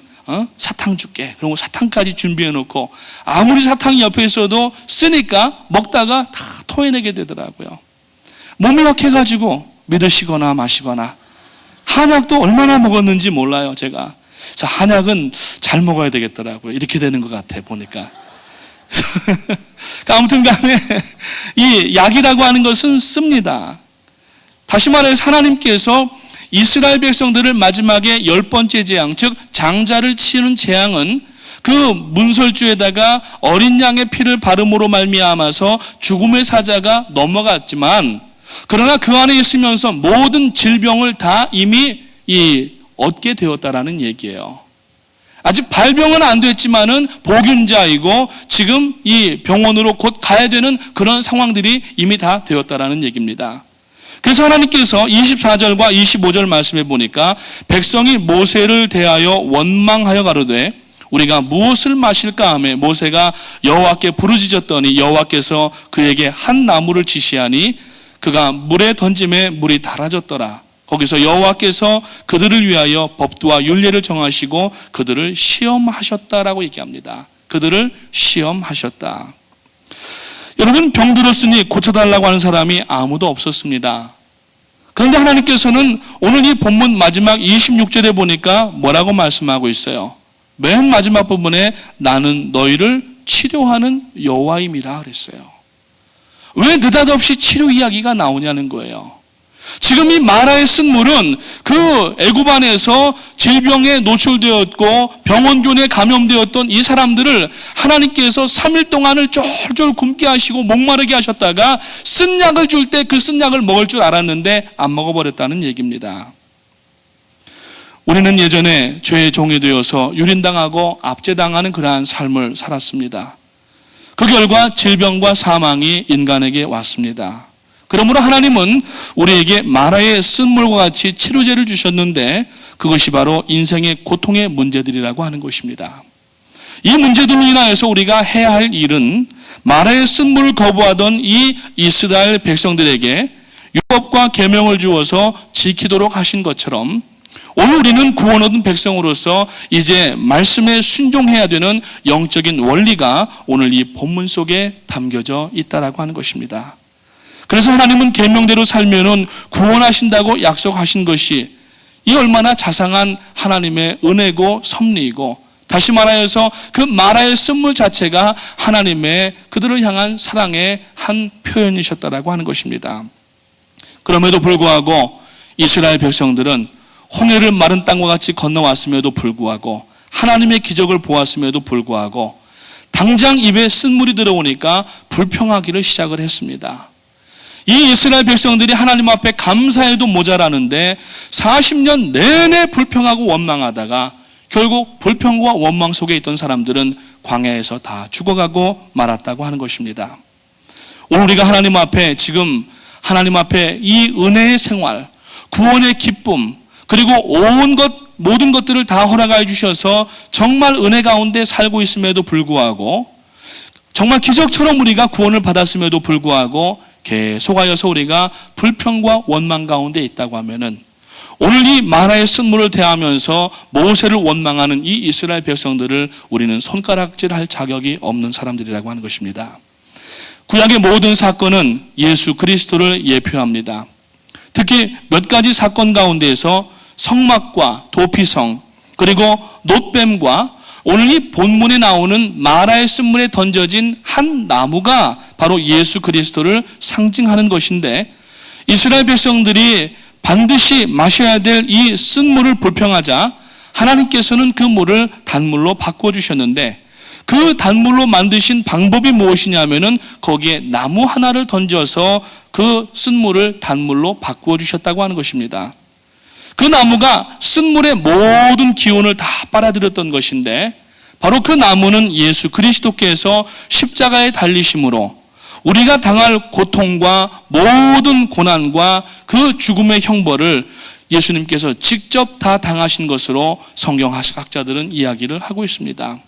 사탕 줄게. 그리고 사탕까지 준비해 놓고 아무리 사탕이 옆에 있어도 쓰니까 먹다가 다 토해내게 되더라고요. 몸이 약해가지고 믿으시거나 마시거나 한약도 얼마나 먹었는지 몰라요, 제가. 자, 한약은 잘 먹어야 되겠더라고요. 이렇게 되는 것 같아, 보니까. 아무튼 간에 이 약이라고 하는 것은 씁니다. 다시 말해서 하나님께서 이스라엘 백성들을 마지막에 10번째 재앙, 즉 장자를 치는 재앙은 그 문설주에다가 어린 양의 피를 바름으로 말미암아서 죽음의 사자가 넘어갔지만 그러나 그 안에 있으면서 모든 질병을 다 이미 얻게 되었다라는 얘기예요. 아직 발병은 안 됐지만은 보균자이고 지금 이 병원으로 곧 가야 되는 그런 상황들이 이미 다 되었다라는 얘기입니다. 그래서 하나님께서 24절과 25절 말씀해 보니까 백성이 모세를 대하여 원망하여 가로되 우리가 무엇을 마실까 하며 모세가 여호와께 부르짖었더니 여호와께서 그에게 한 나무를 지시하니 그가 물에 던짐에 물이 달아졌더라. 거기서 여호와께서 그들을 위하여 법도와 율례를 정하시고 그들을 시험하셨다라고 얘기합니다. 그들을 시험하셨다. 여러분, 병들었으니 고쳐달라고 하는 사람이 아무도 없었습니다. 그런데 하나님께서는 오늘 이 본문 마지막 26절에 보니까 뭐라고 말씀하고 있어요? 맨 마지막 부분에 나는 너희를 치료하는 여호와임이라 그랬어요. 왜 느닷없이 치료 이야기가 나오냐는 거예요. 지금 이 마라의 쓴물은 그 애굽 안에서 질병에 노출되었고 병원균에 감염되었던 이 사람들을 하나님께서 3일 동안을 쫄쫄 굶게 하시고 목마르게 하셨다가 쓴 약을 줄 때 그 쓴 약을 먹을 줄 알았는데 안 먹어버렸다는 얘기입니다. 우리는 예전에 죄의 종이 되어서 유린당하고 압제당하는 그러한 삶을 살았습니다. 그 결과 질병과 사망이 인간에게 왔습니다. 그러므로 하나님은 우리에게 마라의 쓴물과 같이 치료제를 주셨는데 그것이 바로 인생의 고통의 문제들이라고 하는 것입니다. 이 문제들로 인하여서 우리가 해야 할 일은 마라의 쓴물을 거부하던 이 이스라엘 백성들에게 율법과 계명을 주어서 지키도록 하신 것처럼 오늘 우리는 구원 얻은 백성으로서 이제 말씀에 순종해야 되는 영적인 원리가 오늘 이 본문 속에 담겨져 있다라고 하는 것입니다. 그래서 하나님은 계명대로 살면은 구원하신다고 약속하신 것이 이 얼마나 자상한 하나님의 은혜고 섭리이고 다시 말하여서 그 마라의 쓴물 자체가 하나님의 그들을 향한 사랑의 한 표현이셨다라고 하는 것입니다. 그럼에도 불구하고 이스라엘 백성들은 홍해를 마른 땅과 같이 건너왔음에도 불구하고 하나님의 기적을 보았음에도 불구하고 당장 입에 쓴물이 들어오니까 불평하기를 시작을 했습니다. 이 이스라엘 백성들이 하나님 앞에 감사해도 모자라는데 40년 내내 불평하고 원망하다가 결국 불평과 원망 속에 있던 사람들은 광야에서 다 죽어가고 말았다고 하는 것입니다. 오늘 우리가 하나님 앞에 지금 하나님 앞에 이 은혜의 생활, 구원의 기쁨, 그리고 모든 것들을 다 허락해 주셔서 정말 은혜 가운데 살고 있음에도 불구하고 정말 기적처럼 우리가 구원을 받았음에도 불구하고 계속하여서 우리가 불평과 원망 가운데 있다고 하면은 오늘 이 마라의 쓴물을 대하면서 모세를 원망하는 이 이스라엘 백성들을 우리는 손가락질할 자격이 없는 사람들이라고 하는 것입니다. 구약의 모든 사건은 예수 그리스도를 예표합니다. 특히 몇 가지 사건 가운데에서 성막과 도피성 그리고 놋뱀과 오늘 이 본문에 나오는 마라의 쓴물에 던져진 한 나무가 바로 예수 그리스도를 상징하는 것인데 이스라엘 백성들이 반드시 마셔야 될 이 쓴물을 불평하자 하나님께서는 그 물을 단물로 바꿔주셨는데 그 단물로 만드신 방법이 무엇이냐면은 거기에 나무 하나를 던져서 그 쓴물을 단물로 바꾸어 주셨다고 하는 것입니다. 그 나무가 쓴물의 모든 기운을 다 빨아들였던 것인데 바로 그 나무는 예수 그리스도께서 십자가에 달리심으로 우리가 당할 고통과 모든 고난과 그 죽음의 형벌을 예수님께서 직접 다 당하신 것으로 성경학자들은 이야기를 하고 있습니다.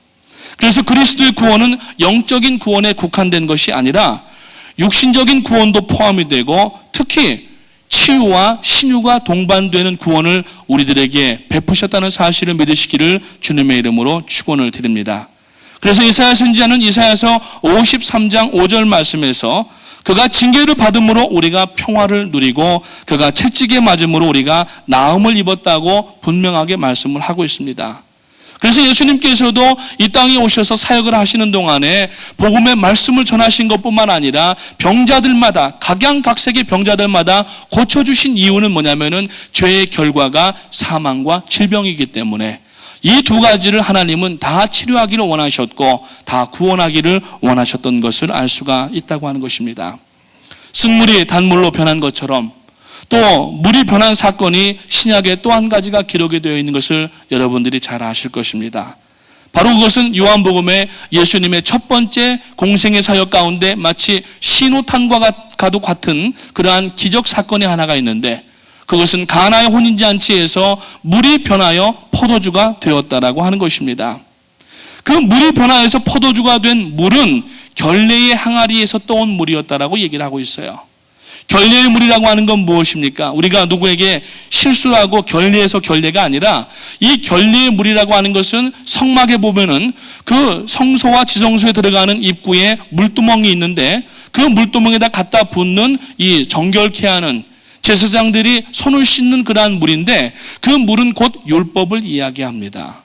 그래서 그리스도의 구원은 영적인 구원에 국한된 것이 아니라 육신적인 구원도 포함이 되고 특히 치유와 신유가 동반되는 구원을 우리들에게 베푸셨다는 사실을 믿으시기를 주님의 이름으로 축원을 드립니다. 그래서 이사야 선지자는 이사야서 53장 5절 말씀에서 그가 징계를 받음으로 우리가 평화를 누리고 그가 채찍에 맞음으로 우리가 나음을 입었다고 분명하게 말씀을 하고 있습니다. 그래서 예수님께서도 이 땅에 오셔서 사역을 하시는 동안에 복음의 말씀을 전하신 것뿐만 아니라 병자들마다 각양각색의 병자들마다 고쳐주신 이유는 뭐냐면은 죄의 결과가 사망과 질병이기 때문에 이 두 가지를 하나님은 다 치료하기를 원하셨고 다 구원하기를 원하셨던 것을 알 수가 있다고 하는 것입니다. 쓴물이 단물로 변한 것처럼 또 물이 변한 사건이 신약에 또 한 가지가 기록이 되어 있는 것을 여러분들이 잘 아실 것입니다. 바로 그것은 요한복음의 예수님의 첫 번째 공생의 사역 가운데 마치 신호탄과도 같은 그러한 기적 사건이 하나가 있는데 그것은 가나의 혼인잔치에서 물이 변하여 포도주가 되었다라고 하는 것입니다. 그 물이 변하여서 포도주가 된 물은 결례의 항아리에서 떠온 물이었다라고 얘기를 하고 있어요. 결례의 물이라고 하는 건 무엇입니까? 우리가 누구에게 실수하고 결례해서 결례가 아니라 이 결례의 물이라고 하는 것은 성막에 보면은 그 성소와 지성소에 들어가는 입구에 물두멍이 있는데 그 물두멍에다 갖다 붓는 이 정결케 하는 제사장들이 손을 씻는 그러한 물인데 그 물은 곧 율법을 이야기합니다.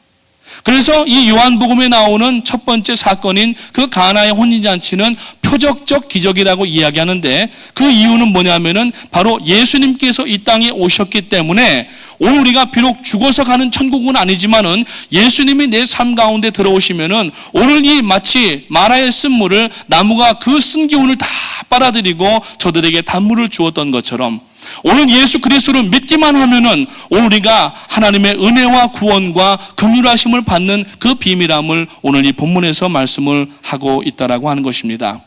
그래서 이 요한복음에 나오는 첫 번째 사건인 그 가나의 혼인잔치는 표적적 기적이라고 이야기하는데 그 이유는 뭐냐면은 바로 예수님께서 이 땅에 오셨기 때문에 오늘 우리가 비록 죽어서 가는 천국은 아니지만은 예수님이 내 삶 가운데 들어오시면은 오늘 이 마치 마라의 쓴물을 나무가 그 쓴 기운을 다 빨아들이고 저들에게 단물을 주었던 것처럼 오늘 예수 그리스도를 믿기만 하면은 오늘 우리가 하나님의 은혜와 구원과 긍휼하심을 받는 그 비밀함을 오늘 이 본문에서 말씀을 하고 있다라고 하는 것입니다.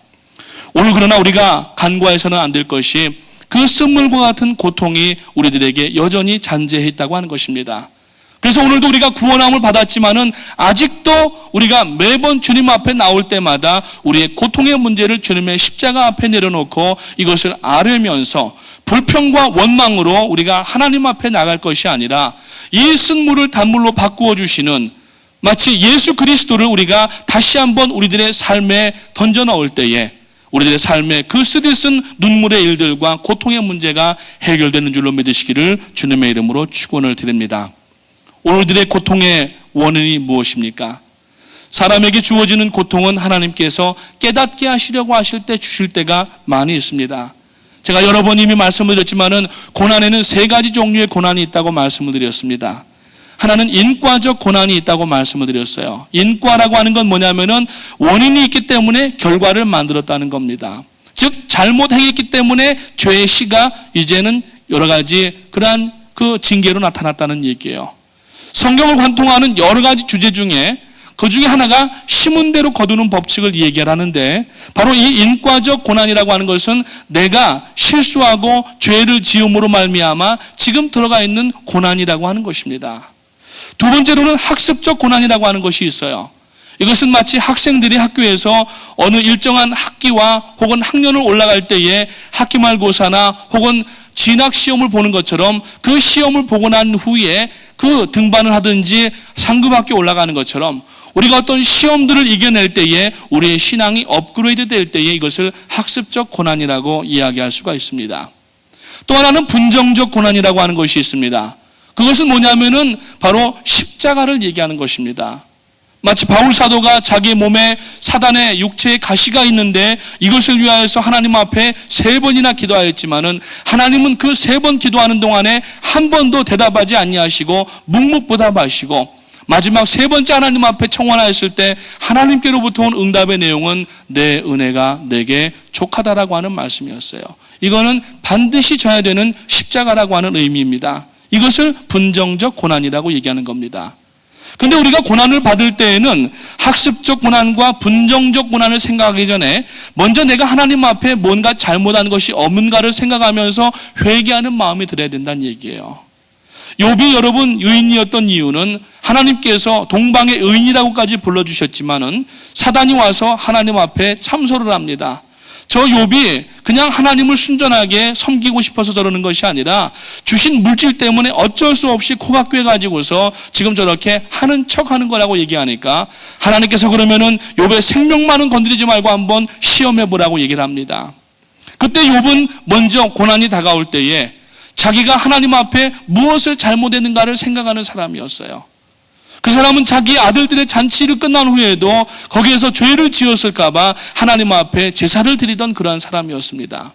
오늘 그러나 우리가 간과해서는 안 될 것이 그 쓴물과 같은 고통이 우리들에게 여전히 잔재해 있다고 하는 것입니다. 그래서 오늘도 우리가 구원함을 받았지만은 아직도 우리가 매번 주님 앞에 나올 때마다 우리의 고통의 문제를 주님의 십자가 앞에 내려놓고 이것을 앓으면서 불평과 원망으로 우리가 하나님 앞에 나갈 것이 아니라 이 쓴물을 단물로 바꾸어 주시는 마치 예수 그리스도를 우리가 다시 한번 우리들의 삶에 던져 넣을 때에 우리들의 삶에 그 쓰디쓴 눈물의 일들과 고통의 문제가 해결되는 줄로 믿으시기를 주님의 이름으로 축원을 드립니다. 오늘들의 고통의 원인이 무엇입니까? 사람에게 주어지는 고통은 하나님께서 깨닫게 하시려고 하실 때 주실 때가 많이 있습니다. 제가 여러 번 이미 말씀을 드렸지만은 고난에는 세 가지 종류의 고난이 있다고 말씀을 드렸습니다. 하나는 인과적 고난이 있다고 말씀을 드렸어요. 인과라고 하는 건 뭐냐면은 원인이 있기 때문에 결과를 만들었다는 겁니다. 즉 잘못 행했기 때문에 죄의 시가 이제는 여러 가지 그러한 그 징계로 나타났다는 얘기예요. 성경을 관통하는 여러 가지 주제 중에 그 중에 하나가 심은 대로 거두는 법칙을 얘기하는데 바로 이 인과적 고난이라고 하는 것은 내가 실수하고 죄를 지음으로 말미암아 지금 들어가 있는 고난이라고 하는 것입니다. 두 번째로는 학습적 고난이라고 하는 것이 있어요. 이것은 마치 학생들이 학교에서 어느 일정한 학기와 혹은 학년을 올라갈 때에 학기말고사나 혹은 진학시험을 보는 것처럼 그 시험을 보고 난 후에 그 등반을 하든지 상급학교 올라가는 것처럼 우리가 어떤 시험들을 이겨낼 때에 우리의 신앙이 업그레이드 될 때에 이것을 학습적 고난이라고 이야기할 수가 있습니다. 또 하나는 분정적 고난이라고 하는 것이 있습니다. 그것은 뭐냐면은 바로 십자가를 얘기하는 것입니다. 마치 바울 사도가 자기 몸에 사단의 육체의 가시가 있는데 이것을 위하여서 하나님 앞에 3번이나 기도하였지만은 하나님은 그 3번 기도하는 동안에 한 번도 대답하지 아니하시고 묵묵부답하시고 마지막 3번째 하나님 앞에 청원하였을 때 하나님께로부터 온 응답의 내용은 내 은혜가 내게 족하다라고 하는 말씀이었어요. 이거는 반드시 져야 되는 십자가라고 하는 의미입니다. 이것을 분정적 고난이라고 얘기하는 겁니다. 근데 우리가 고난을 받을 때에는 학습적 고난과 분정적 고난을 생각하기 전에 먼저 내가 하나님 앞에 뭔가 잘못한 것이 없는가를 생각하면서 회개하는 마음이 들어야 된다는 얘기예요. 욥이 여러분 의인이었던 이유는 하나님께서 동방의 의인이라고까지 불러주셨지만은 사단이 와서 하나님 앞에 참소를 합니다. 저 욥이 그냥 하나님을 순전하게 섬기고 싶어서 저러는 것이 아니라 주신 물질 때문에 어쩔 수 없이 코가 꿰가지고서 지금 저렇게 하는 척하는 거라고 얘기하니까 하나님께서 그러면은 욥의 생명만은 건드리지 말고 한번 시험해 보라고 얘기를 합니다. 그때 욥은 먼저 고난이 다가올 때에 자기가 하나님 앞에 무엇을 잘못했는가를 생각하는 사람이었어요. 그 사람은 자기 아들들의 잔치를 끝난 후에도 거기에서 죄를 지었을까봐 하나님 앞에 제사를 드리던 그러한 사람이었습니다.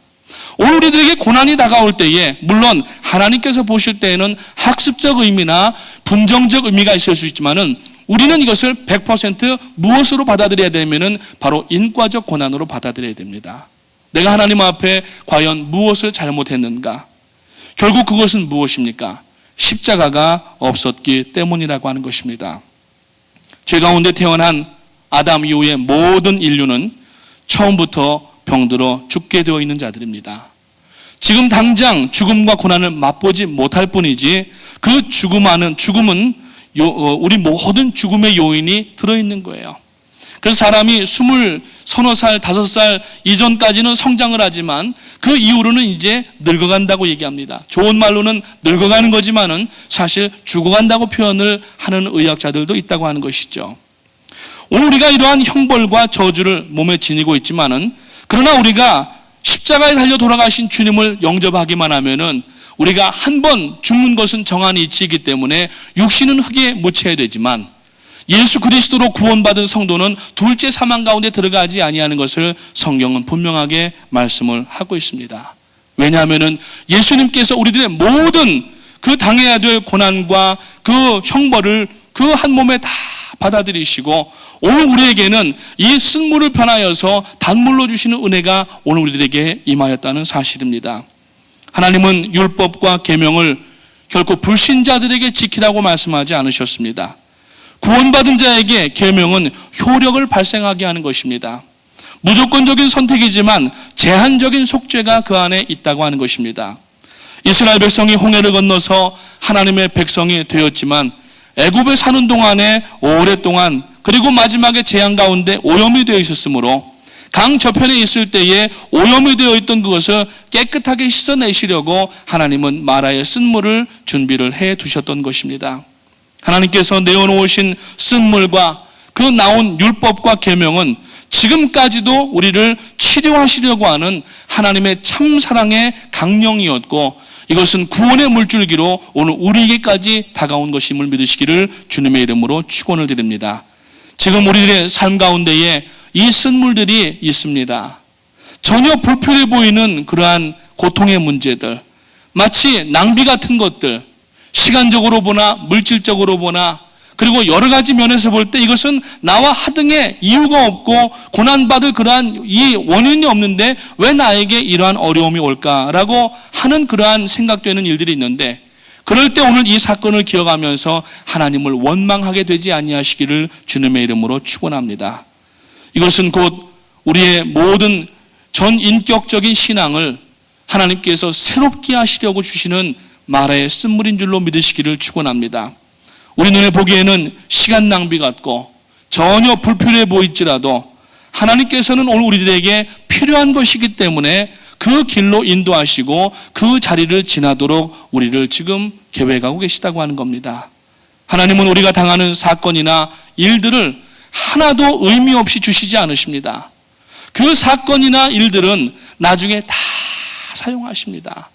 오늘 우리들에게 고난이 다가올 때에 물론 하나님께서 보실 때에는 학습적 의미나 분정적 의미가 있을 수 있지만은 우리는 이것을 100% 무엇으로 받아들여야 되면은 바로 인과적 고난으로 받아들여야 됩니다. 내가 하나님 앞에 과연 무엇을 잘못했는가? 결국 그것은 무엇입니까? 십자가가 없었기 때문이라고 하는 것입니다. 죄 가운데 태어난 아담 이후의 모든 인류는 처음부터 병들어 죽게 되어 있는 자들입니다. 지금 당장 죽음과 고난을 맛보지 못할 뿐이지 그 죽음은 우리 모든 죽음의 요인이 들어있는 거예요. 그래서 사람이 20, 서너 살, 5살 이전까지는 성장을 하지만 그 이후로는 이제 늙어간다고 얘기합니다. 좋은 말로는 늙어가는 거지만은 사실 죽어간다고 표현을 하는 의학자들도 있다고 하는 것이죠. 오늘 우리가 이러한 형벌과 저주를 몸에 지니고 있지만은 그러나 우리가 십자가에 달려 돌아가신 주님을 영접하기만 하면은 우리가 한 번 죽는 것은 정한이 이치이기 때문에 육신은 흙에 묻혀야 되지만 예수 그리스도로 구원받은 성도는 둘째 사망 가운데 들어가지 아니하는 것을 성경은 분명하게 말씀을 하고 있습니다. 왜냐하면은 예수님께서 우리들의 모든 그 당해야 될 고난과 그 형벌을 그 한 몸에 다 받아들이시고 오늘 우리에게는 이 쓴물을 변하여서 단물로 주시는 은혜가 오늘 우리들에게 임하였다는 사실입니다. 하나님은 율법과 계명을 결코 불신자들에게 지키라고 말씀하지 않으셨습니다. 구원받은 자에게 계명은 효력을 발생하게 하는 것입니다. 무조건적인 선택이지만 제한적인 속죄가 그 안에 있다고 하는 것입니다. 이스라엘 백성이 홍해를 건너서 하나님의 백성이 되었지만 애굽에 사는 동안에 오랫동안 그리고 마지막에 재앙 가운데 오염이 되어 있었으므로 강 저편에 있을 때에 오염이 되어 있던 그것을 깨끗하게 씻어내시려고 하나님은 마라의 쓴물을 준비를 해 두셨던 것입니다. 하나님께서 내어놓으신 쓴물과 그 나온 율법과 계명은 지금까지도 우리를 치료하시려고 하는 하나님의 참사랑의 강령이었고 이것은 구원의 물줄기로 오늘 우리에게까지 다가온 것임을 믿으시기를 주님의 이름으로 축원을 드립니다. 지금 우리들의 삶 가운데에 이 쓴물들이 있습니다. 전혀 불필요해 보이는 그러한 고통의 문제들, 마치 낭비 같은 것들, 시간적으로 보나 물질적으로 보나 그리고 여러 가지 면에서 볼 때 이것은 나와 하등의 이유가 없고 고난받을 그러한 이 원인이 없는데 왜 나에게 이러한 어려움이 올까라고 하는 그러한 생각되는 일들이 있는데 그럴 때 오늘 이 사건을 기억하면서 하나님을 원망하게 되지 아니하시기를 주님의 이름으로 축원합니다. 이것은 곧 우리의 모든 전인격적인 신앙을 하나님께서 새롭게 하시려고 주시는 마라의 쓴물인 줄로 믿으시기를 축원합니다. 우리 눈에 보기에는 시간 낭비 같고 전혀 불필요해 보일지라도 하나님께서는 오늘 우리들에게 필요한 것이기 때문에 그 길로 인도하시고 그 자리를 지나도록 우리를 지금 계획하고 계시다고 하는 겁니다. 하나님은 우리가 당하는 사건이나 일들을 하나도 의미 없이 주시지 않으십니다. 그 사건이나 일들은 나중에 다 사용하십니다.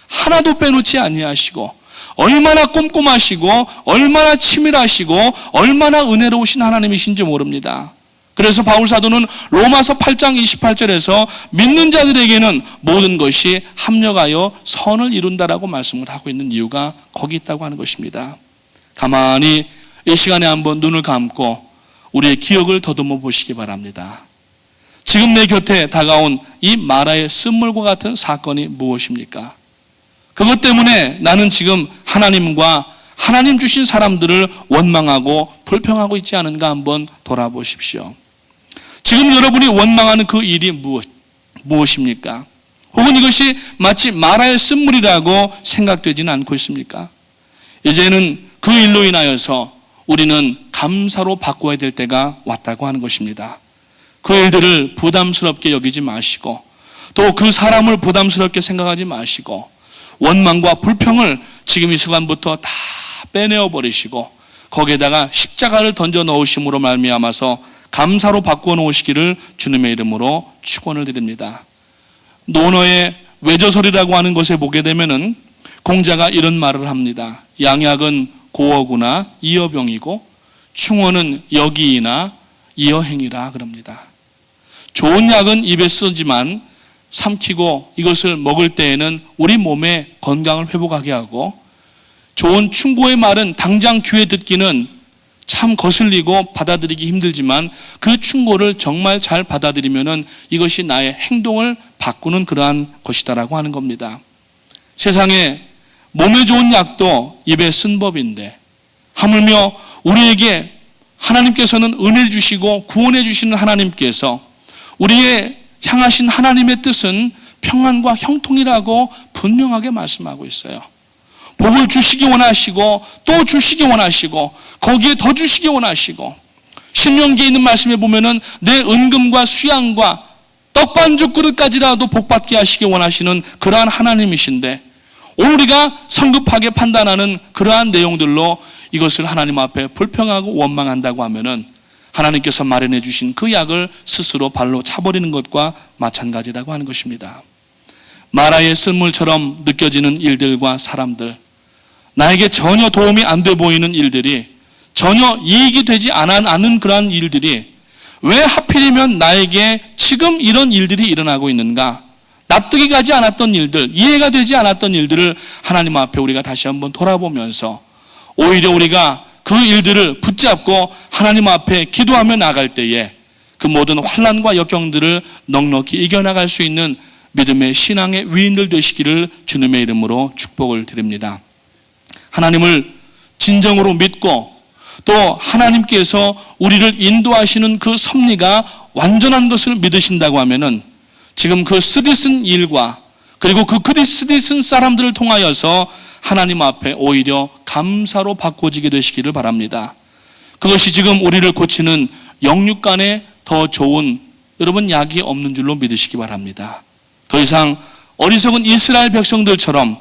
하나도 빼놓지 아니하시고 얼마나 꼼꼼하시고 얼마나 치밀하시고 얼마나 은혜로우신 하나님이신지 모릅니다. 그래서 바울 사도는 로마서 8장 28절에서 믿는 자들에게는 모든 것이 합력하여 선을 이룬다라고 말씀을 하고 있는 이유가 거기 있다고 하는 것입니다. 가만히 이 시간에 한번 눈을 감고 우리의 기억을 더듬어 보시기 바랍니다. 지금 내 곁에 다가온 이 마라의 쓴물과 같은 사건이 무엇입니까? 그것 때문에 나는 지금 하나님과 하나님 주신 사람들을 원망하고 불평하고 있지 않은가 한번 돌아보십시오. 지금 여러분이 원망하는 그 일이 무엇입니까? 혹은 이것이 마치 마라의 쓴물이라고 생각되지는 않고 있습니까? 이제는 그 일로 인하여서 우리는 감사로 바꿔야 될 때가 왔다고 하는 것입니다. 그 일들을 부담스럽게 여기지 마시고 또 그 사람을 부담스럽게 생각하지 마시고 원망과 불평을 지금 이 순간부터 다 빼내어 버리시고 거기에다가 십자가를 던져 넣으심으로 말미암아서 감사로 바꾸어 놓으시기를 주님의 이름으로 축원을 드립니다. 논어의 외저설이라고 하는 것에 보게 되면은 공자가 이런 말을 합니다. 양약은 고어구나 이어병이고 충어는 여기이나 이어행이라 그럽니다. 좋은 약은 입에 쓰지만 삼키고 이것을 먹을 때에는 우리 몸의 건강을 회복하게 하고 좋은 충고의 말은 당장 귀에 듣기는 참 거슬리고 받아들이기 힘들지만 그 충고를 정말 잘 받아들이면은 이것이 나의 행동을 바꾸는 그러한 것이다라고 하는 겁니다. 세상에 몸에 좋은 약도 입에 쓴 법인데 하물며 우리에게 하나님께서는 은혜를 주시고 구원해 주시는 하나님께서 우리의 향하신 하나님의 뜻은 평안과 형통이라고 분명하게 말씀하고 있어요. 복을 주시기 원하시고 또 주시기 원하시고 거기에 더 주시기 원하시고 신명기에 있는 말씀에 보면은 내 은금과 수양과 떡반죽 그릇까지라도 복받게 하시기 원하시는 그러한 하나님이신데 오늘 우리가 성급하게 판단하는 그러한 내용들로 이것을 하나님 앞에 불평하고 원망한다고 하면은 하나님께서 마련해 주신 그 약을 스스로 발로 차버리는 것과 마찬가지라고 하는 것입니다. 마라의 쓴물처럼 느껴지는 일들과 사람들, 나에게 전혀 도움이 안 돼 보이는 일들이, 전혀 이익이 되지 않은 그러한 일들이 왜 하필이면 나에게 지금 이런 일들이 일어나고 있는가? 납득이 가지 않았던 일들, 이해가 되지 않았던 일들을 하나님 앞에 우리가 다시 한번 돌아보면서 오히려 우리가 그 일들을 붙잡고 하나님 앞에 기도하며 나갈 때에 그 모든 환난과 역경들을 넉넉히 이겨나갈 수 있는 믿음의 신앙의 위인들 되시기를 주님의 이름으로 축복을 드립니다. 하나님을 진정으로 믿고 또 하나님께서 우리를 인도하시는 그 섭리가 완전한 것을 믿으신다고 하면은 지금 그 쓰디쓴 일과 그리고 그 쓰디쓴 사람들을 통하여서 하나님 앞에 오히려 감사로 바꿔지게 되시기를 바랍니다. 그것이 지금 우리를 고치는 영육간에 더 좋은 여러분 약이 없는 줄로 믿으시기 바랍니다. 더 이상 어리석은 이스라엘 백성들처럼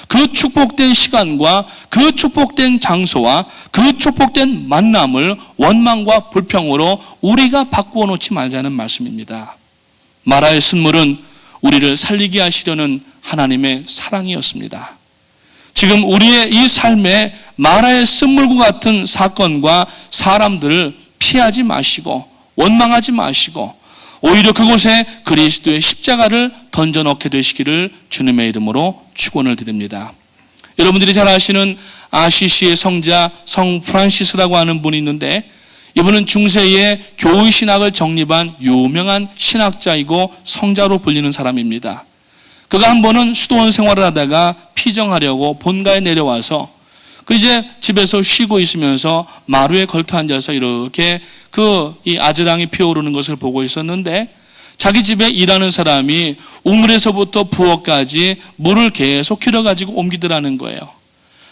그 축복된 시간과 그 축복된 장소와 그 축복된 만남을 원망과 불평으로 우리가 바꾸어 놓지 말자는 말씀입니다. 마라의 쓴물은 우리를 살리게 하시려는 하나님의 사랑이었습니다. 지금 우리의 이 삶에 마라의 쓴물과 같은 사건과 사람들을 피하지 마시고 원망하지 마시고 오히려 그곳에 그리스도의 십자가를 던져 넣게 되시기를 주님의 이름으로 축원을 드립니다. 여러분들이 잘 아시는 아시시의 성자 성 프란시스라고 하는 분이 있는데 이분은 중세의 교의 신학을 정립한 유명한 신학자이고 성자로 불리는 사람입니다. 그가 한 번은 수도원 생활을 하다가 피정하려고 본가에 내려와서 그 이제 집에서 쉬고 있으면서 마루에 걸터 앉아서 이렇게 이 아즈랑이 피어오르는 것을 보고 있었는데 자기 집에 일하는 사람이 우물에서부터 부엌까지 물을 계속 길어가지고 옮기더라는 거예요.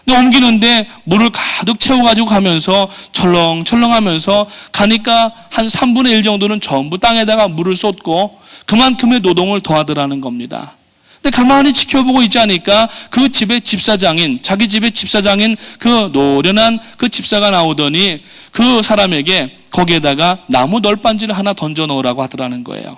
근데 옮기는데 물을 가득 채워가지고 가면서 철렁철렁하면서 가니까 한 3분의 1 정도는 전부 땅에다가 물을 쏟고 그만큼의 노동을 더하더라는 겁니다. 근데 가만히 지켜보고 있지 않으니까 그 집의 집사장인, 자기 집의 집사장인 그 노련한 그 집사가 나오더니 그 사람에게 거기에다가 나무 널빤지를 하나 던져 넣으라고 하더라는 거예요.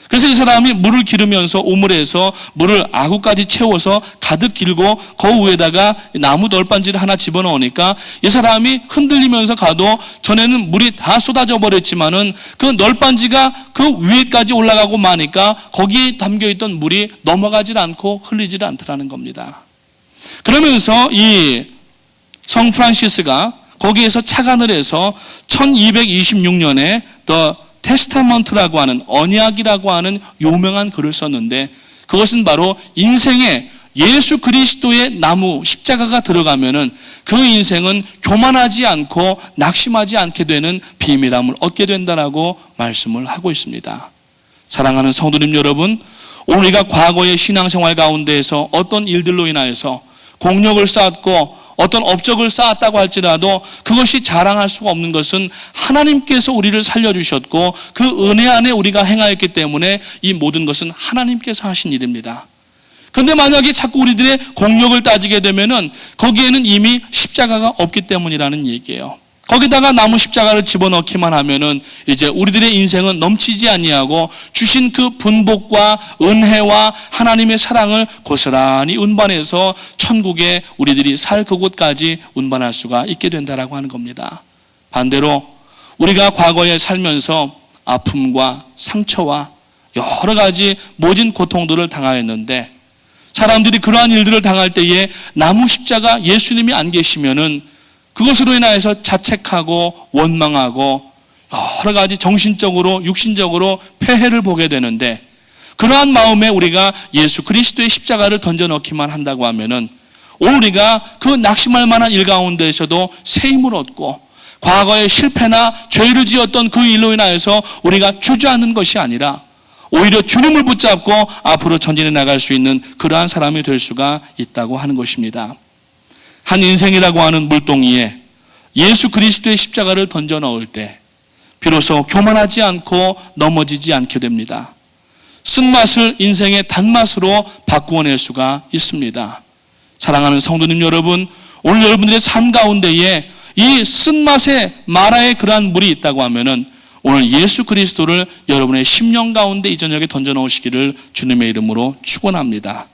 그래서 이 사람이 물을 기르면서 우물에서 물을 아구까지 채워서 가득 길고 그 위에다가 나무 널빤지를 하나 집어넣으니까 이 사람이 흔들리면서 가도 전에는 물이 다 쏟아져 버렸지만은 그 널빤지가 그 위에까지 올라가고 마니까 거기에 담겨있던 물이 넘어가질 않고 흘리질 않더라는 겁니다. 그러면서 이 성 프란시스가 거기에서 착안을 해서 1226년에 더 테스타먼트라고 하는 언약이라고 하는 유명한 글을 썼는데 그것은 바로 인생에 예수 그리스도의 나무 십자가가 들어가면은 그 인생은 교만하지 않고 낙심하지 않게 되는 비밀함을 얻게 된다라고 말씀을 하고 있습니다. 사랑하는 성도님 여러분, 오늘 우리가 과거의 신앙생활 가운데에서 어떤 일들로 인하여서 공력을 쌓았고 어떤 업적을 쌓았다고 할지라도 그것이 자랑할 수가 없는 것은 하나님께서 우리를 살려주셨고 그 은혜 안에 우리가 행하였기 때문에 이 모든 것은 하나님께서 하신 일입니다. 그런데 만약에 자꾸 우리들의 공력을 따지게 되면은 거기에는 이미 십자가가 없기 때문이라는 얘기예요. 거기다가 나무 십자가를 집어넣기만 하면은 이제 우리들의 인생은 넘치지 아니하고 주신 그 분복과 은혜와 하나님의 사랑을 고스란히 운반해서 천국에 우리들이 살 그곳까지 운반할 수가 있게 된다라고 하는 겁니다. 반대로 우리가 과거에 살면서 아픔과 상처와 여러 가지 모진 고통들을 당하였는데 사람들이 그러한 일들을 당할 때에 나무 십자가 예수님이 안 계시면은 그것으로 인하여서 자책하고 원망하고 여러 가지 정신적으로 육신적으로 폐해를 보게 되는데 그러한 마음에 우리가 예수 그리스도의 십자가를 던져 넣기만 한다고 하면은 오늘 우리가 그 낙심할 만한 일 가운데에서도 새 힘을 얻고 과거의 실패나 죄를 지었던 그 일로 인하여서 우리가 주저하는 것이 아니라 오히려 주님을 붙잡고 앞으로 전진해 나갈 수 있는 그러한 사람이 될 수가 있다고 하는 것입니다. 한 인생이라고 하는 물동이에 예수 그리스도의 십자가를 던져 넣을 때 비로소 교만하지 않고 넘어지지 않게 됩니다. 쓴맛을 인생의 단맛으로 바꾸어낼 수가 있습니다. 사랑하는 성도님 여러분, 오늘 여러분들의 삶 가운데에 이 쓴맛의 마라의 그러한 물이 있다고 하면은 오늘 예수 그리스도를 여러분의 심령 가운데 이 저녁에 던져 넣으시기를 주님의 이름으로 축원합니다.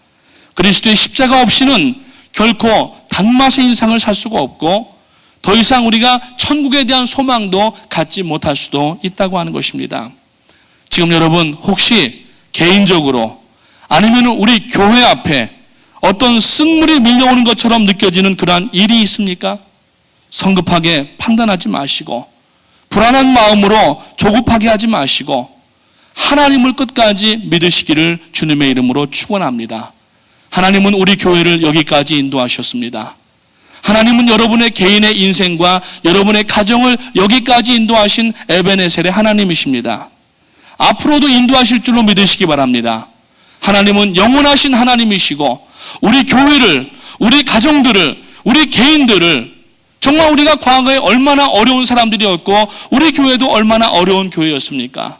그리스도의 십자가 없이는 결코 단맛의 인상을 살 수가 없고 더 이상 우리가 천국에 대한 소망도 갖지 못할 수도 있다고 하는 것입니다. 지금 여러분 혹시 개인적으로 아니면 우리 교회 앞에 어떤 쓴물이 밀려오는 것처럼 느껴지는 그러한 일이 있습니까? 성급하게 판단하지 마시고 불안한 마음으로 조급하게 하지 마시고 하나님을 끝까지 믿으시기를 주님의 이름으로 축원합니다. 하나님은 우리 교회를 여기까지 인도하셨습니다. 하나님은 여러분의 개인의 인생과 여러분의 가정을 여기까지 인도하신 에베네셀의 하나님이십니다. 앞으로도 인도하실 줄로 믿으시기 바랍니다. 하나님은 영원하신 하나님이시고 우리 교회를, 우리 가정들을, 우리 개인들을 정말 우리가 과거에 얼마나 어려운 사람들이었고 우리 교회도 얼마나 어려운 교회였습니까?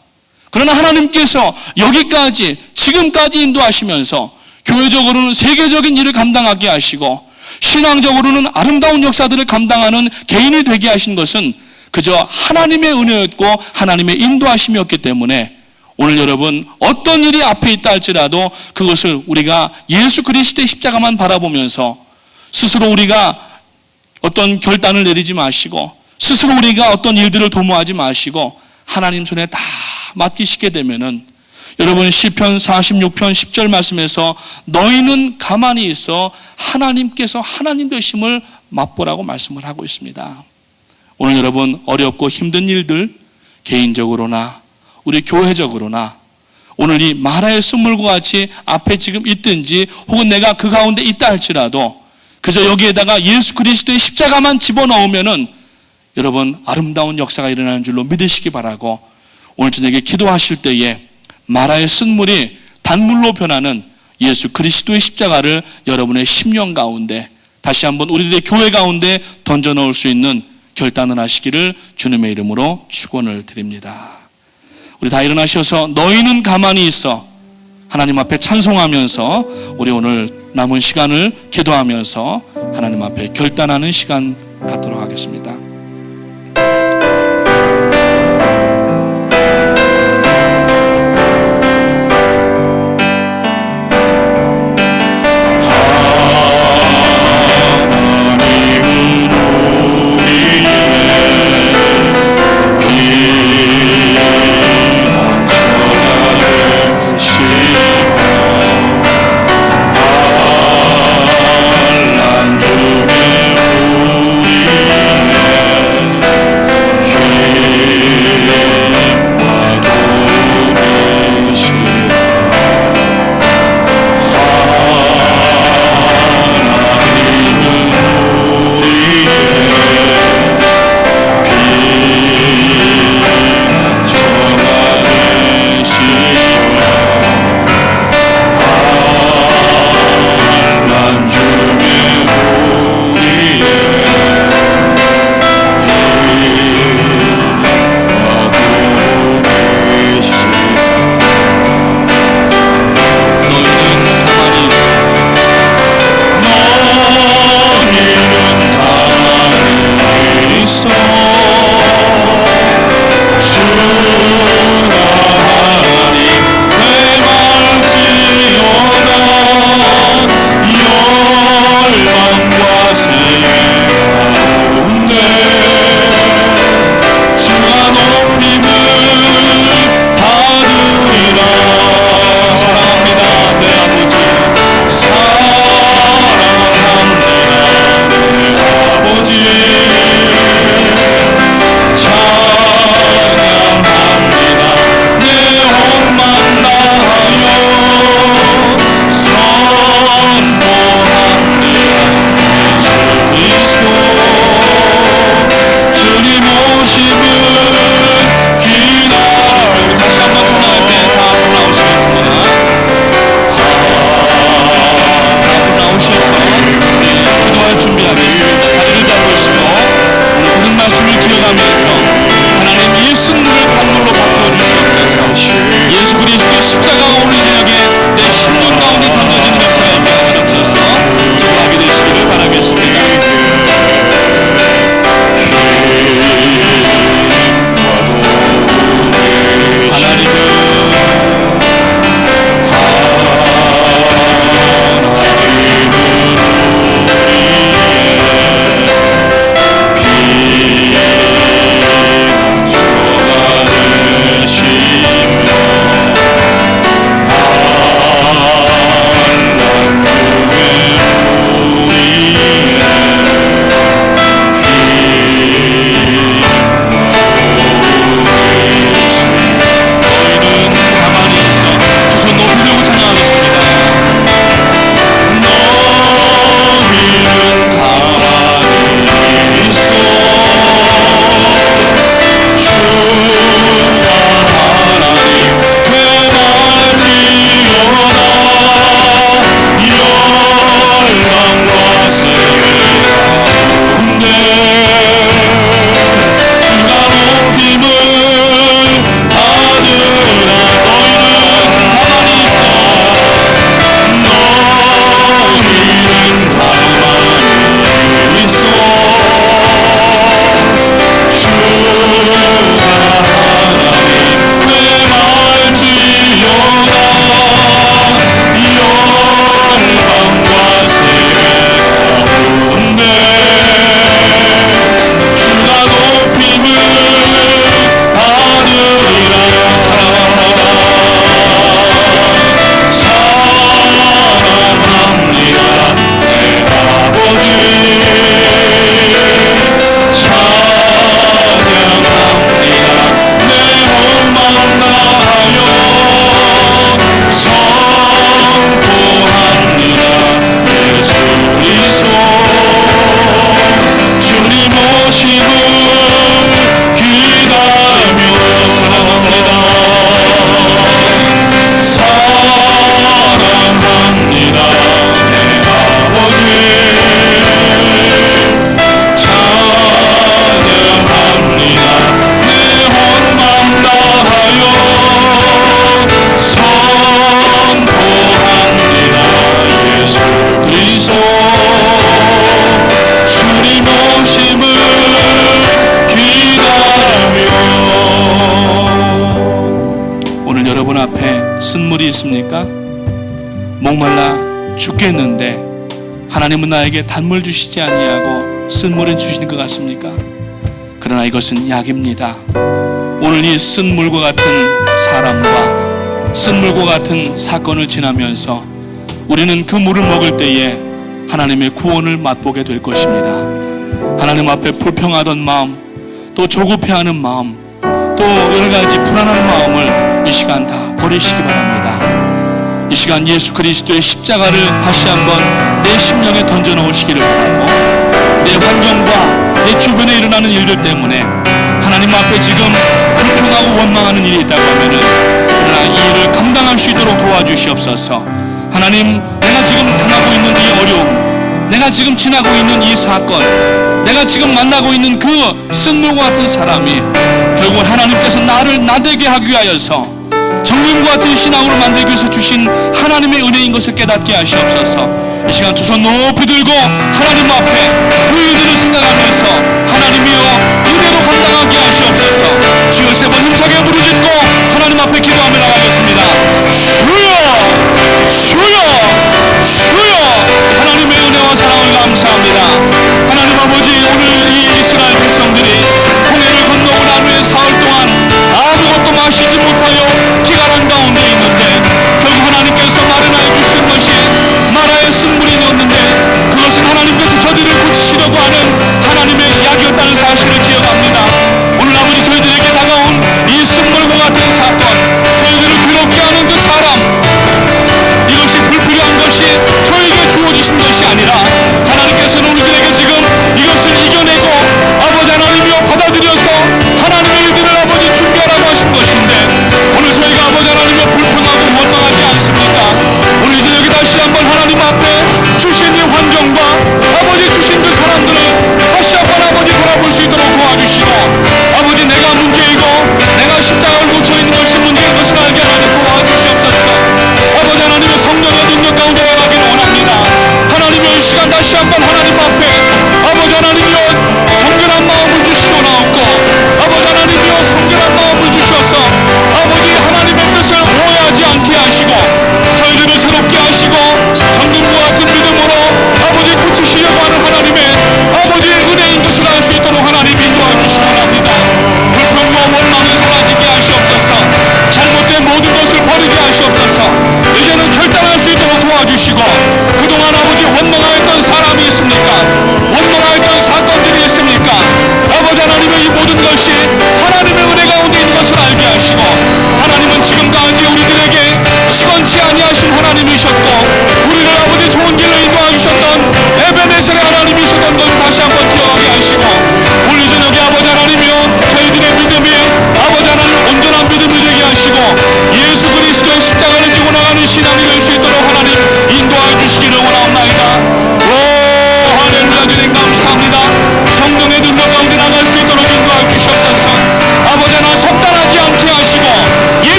그러나 하나님께서 여기까지 지금까지 인도하시면서 교회적으로는 세계적인 일을 감당하게 하시고 신앙적으로는 아름다운 역사들을 감당하는 개인이 되게 하신 것은 그저 하나님의 은혜였고 하나님의 인도하심이었기 때문에 오늘 여러분 어떤 일이 앞에 있다 할지라도 그것을 우리가 예수 그리스도의 십자가만 바라보면서 스스로 우리가 어떤 결단을 내리지 마시고 스스로 우리가 어떤 일들을 도모하지 마시고 하나님 손에 다 맡기시게 되면은 여러분 시편 46편 10절 말씀에서 너희는 가만히 있어 하나님께서 하나님 되심을 맛보라고 말씀을 하고 있습니다. 오늘 여러분 어렵고 힘든 일들 개인적으로나 우리 교회적으로나 오늘 이 마라의 쓴물과 같이 앞에 지금 있든지 혹은 내가 그 가운데 있다 할지라도 그저 여기에다가 예수 그리스도의 십자가만 집어넣으면은 여러분 아름다운 역사가 일어나는 줄로 믿으시기 바라고 오늘 저녁에 기도하실 때에 마라의 쓴물이 단물로 변하는 예수 그리스도의 십자가를 여러분의 심령 가운데 다시 한번 우리들의 교회 가운데 던져 넣을 수 있는 결단을 하시기를 주님의 이름으로 축원을 드립니다. 우리 다 일어나셔서 너희는 가만히 있어 하나님 앞에 찬송하면서 우리 오늘 남은 시간을 기도하면서 하나님 앞에 결단하는 시간 갖도록 하겠습니다. 쓴물이 있습니까? 목말라 죽겠는데 하나님은 나에게 단물 주시지 아니하고 쓴물을 주시는 것 같습니까? 그러나 이것은 약입니다. 오늘 이 쓴물과 같은 사람과 쓴물과 같은 사건을 지나면서 우리는 그 물을 먹을 때에 하나님의 구원을 맛보게 될 것입니다. 하나님 앞에 불평하던 마음, 또 조급해하는 마음, 또 여러 가지 불안한 마음을 이 시간 다 버리시기 바랍니다. 이 시간 예수 그리스도의 십자가를 다시 한번 내 심령에 던져 놓으시기를 바라고, 내 환경과 내 주변에 일어나는 일들 때문에 하나님 앞에 지금 불평하고 원망하는 일이 있다고 하면은, 그러나 이 일을 감당할 수 있도록 도와주시옵소서. 하나님, 내가 지금 당하고 있는 이 어려움, 내가 지금 지나고 있는 이 사건, 내가 지금 만나고 있는 그 쓴물과 같은 사람이 결국은 하나님께서 나를 나되게 하기 위하여서 정림과 같은 신앙으로 만들기 위해서 주신 하나님의 은혜인 것을 깨닫게 하시옵소서. 이 시간 두 손 높이 들고 하나님 앞에 그 은혜를 생각하면서 하나님이여 은혜로 감당하게 하시옵소서. 주여 세 번 힘차게 부르짖고 하나님 앞에 기도하며 나가겠습니다. 주여, 주여, 주여. 하나님의 은혜와 사랑을 감사합니다. 하나님 아버지, 오늘 이 이스라엘 백성들이 홍해를 건너고 난 후에 사흘 동안 아무것도 마시지 못하여 기갈한 가운데 있는데, 결국 하나님께서 마련하여 주신 것이 마라의 쓴물이 되었는데, 그것은 하나님께서 저들을 고치시려고 하는 하나님의 약이었다는 사실을 기억합니다. 오늘 아버지, 저희들에게 다가온 이 쓴물과 같은 사건, 저희들을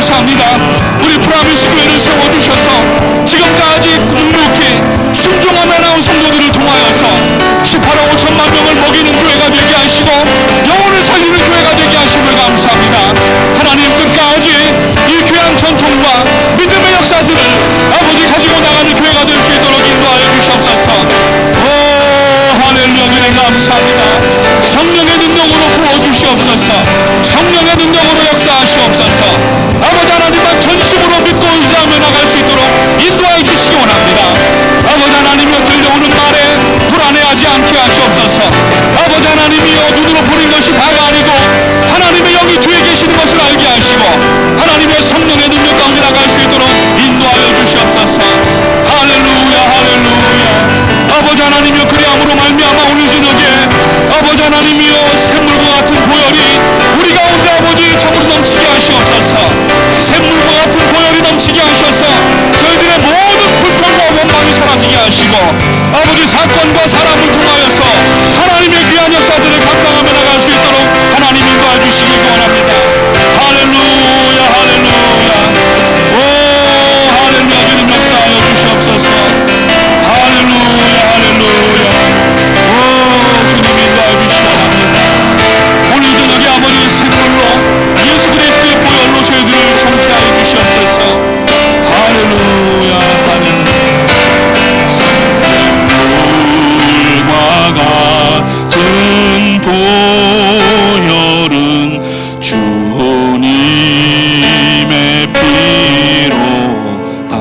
감사합니다. 우리 프라미스 교회를 세워주셔서 지금까지 묵묵히 순종하며 나온 성도들을 통하여서 18억 5천만 명을 먹이는 교회가 되게 하시고 영혼을 살리는 교회가 되게 하심을 감사합니다. 하나님 끝까지 이 귀한 전통과 믿음의 역사들을 아버지 가지고 나가는 교회가 될 수 있도록 인도하여 주시옵소서. 오 할렐루야 주님 감사합니다. 성령의 능력으로 부어주시옵소서. 성령의 능력으로 역사하시옵소서. 아버지 하나님만 전심으로 믿고 의지하며 나갈 수 있도록 인도하여 주시기 원합니다. 아버지 하나님이여 들려오는 말에 불안해하지 않게 하시옵소서. 아버지 하나님이여 눈으로 보는 것이 다가 아니고 하나님의 영이 뒤에 계시는 것을 알게 하시고 하나님의 성령의 능력 가운데 나갈 수 있도록 인도하여 주시옵소서. 할렐루야 할렐루야. 아버지 하나님이여 그리함으로 말미암아 오늘 저녁에 아버지 하나님이여 샘물과 같은 보혈이 우리 가운데 아버지 참으로 넘치게 하시옵소서. 샘물과 같은 보혈이 넘치게 하셔서 저희들의 모든 불평과 원망이 사라지게 하시고 아버지 사건과 사람을 통하여서 하나님의 귀한 역사들을 감당하며 나갈 수 있도록 하나님 인도해 주시기 원합니다. 할렐루야 할렐루야. 오 할렐루야 주님 역사하여 주시옵소서. 할렐루야 할렐루야. 오 주님 인도해 주시기 원합니다. 오늘 저녁에 아버지 샘물로 예수 그리스도의 보혈로 저희들을 정케하여 주시옵소서. 할렐루야 할렐루야. 샘물과 같은 보혈은 주님의 피로다.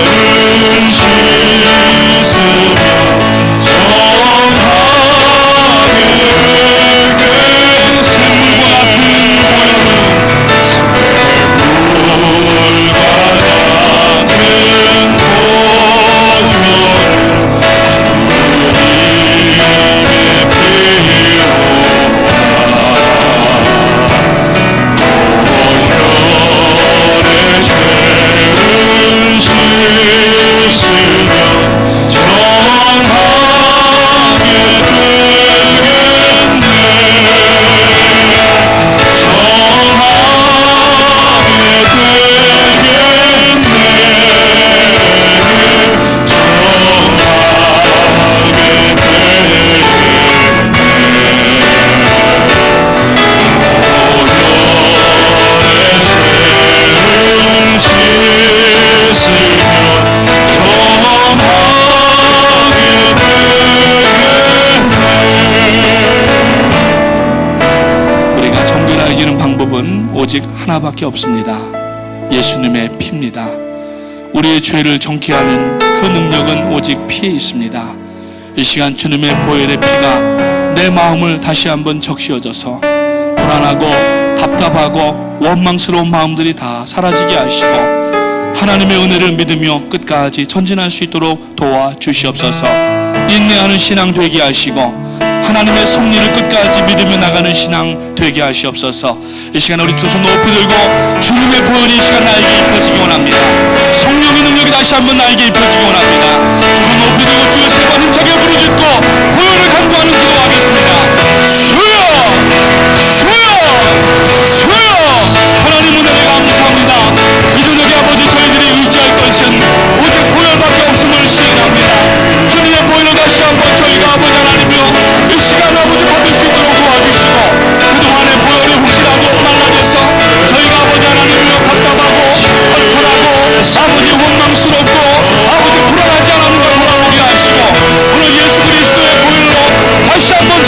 보혈의 죄를 씻으며 오직 하나밖에 없습니다. 예수님의 피입니다. 우리의 죄를 정케하는 그 능력은 오직 피에 있습니다. 이 시간 주님의 보혈의 피가 내 마음을 다시 한번 적시어져서 불안하고 답답하고 원망스러운 마음들이 다 사라지게 하시고 하나님의 은혜를 믿으며 끝까지 전진할 수 있도록 도와주시옵소서. 인내하는 신앙 되게 하시고 하나님의 섭리를 끝까지 믿으며 나가는 신앙 되게 하시옵소서. 이 시간 우리 두 손 높이 들고 주님의 보혈이 이 시간 나에게 입혀지기 원합니다. 성령의 능력이 다시 한번 나에게 입혀지기 원합니다. 두 손 높이 들고 주여 세 번 힘차게 부르짖고 보혈을 간구하는 기도하겠습니다. 주여 주여 주여. 하나님 은혜를 감사합니다. 이 저녁에 아버지 저희들이 의지할 것은 오직 보혈밖에 없음을 시인합니다. 주님의 보혈을 다시 한번 저희가 아버지 하나님이여 이 시간 아버지 받을 수 있도록 도와주시고 그동안의 보혈이 혹시라도 말라져서 저희가 아버지 하나님이여 답답하고 헐털하고 아버지 원망스럽고 아버지 불안하지 않은 걸 돌아보게 하시고 오늘 예수 그리스도의 보혈로 다시 한번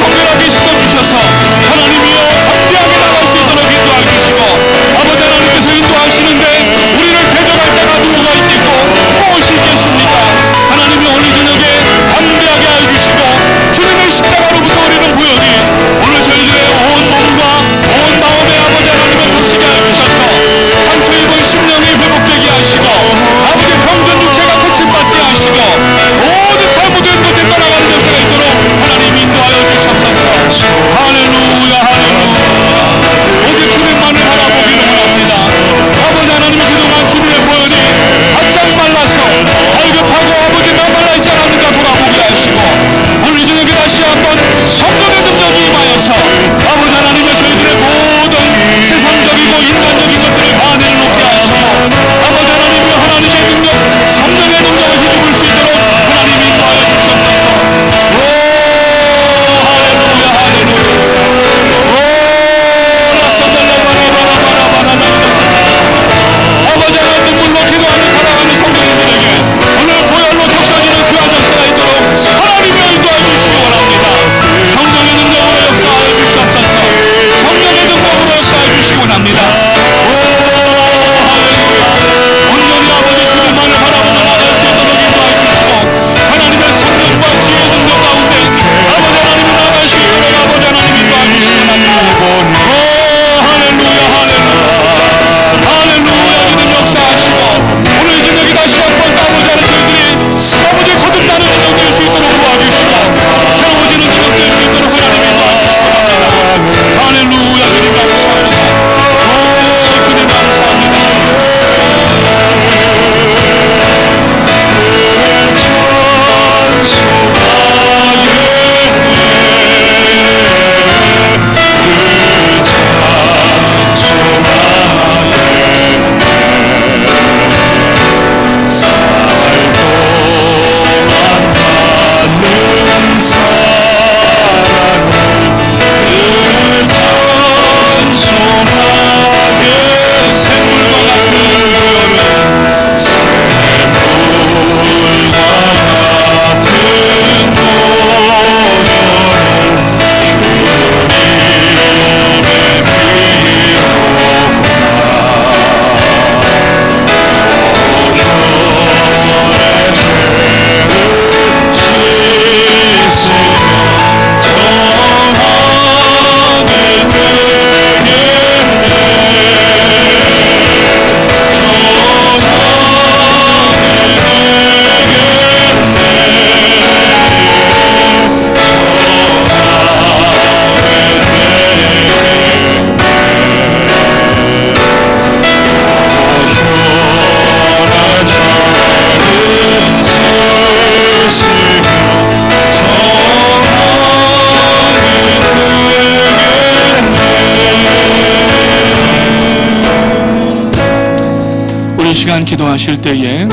기도하실 때에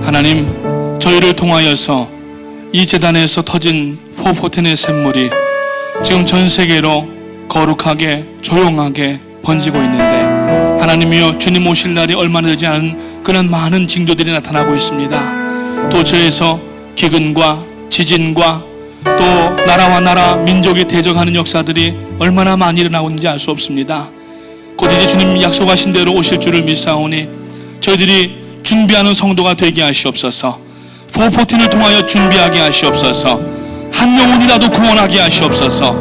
하나님 저희를 통하여서 이 재단에서 터진 414의 샘물이 지금 전 세계로 거룩하게 조용하게 번지고 있는데 하나님이여 주님 오실 날이 얼마 되지 않은 그런 많은 징조들이 나타나고 있습니다. 또 저에서 기근과 지진과 또 나라와 나라 민족이 대적하는 역사들이 얼마나 많이 일어나고 있는지 알 수 없습니다. 곧 이제 주님 약속하신 대로 오실 줄을 믿사오니 저희들이 준비하는 성도가 되게 하시옵소서. 414를 통하여 준비하게 하시옵소서. 한 영혼이라도 구원하게 하시옵소서.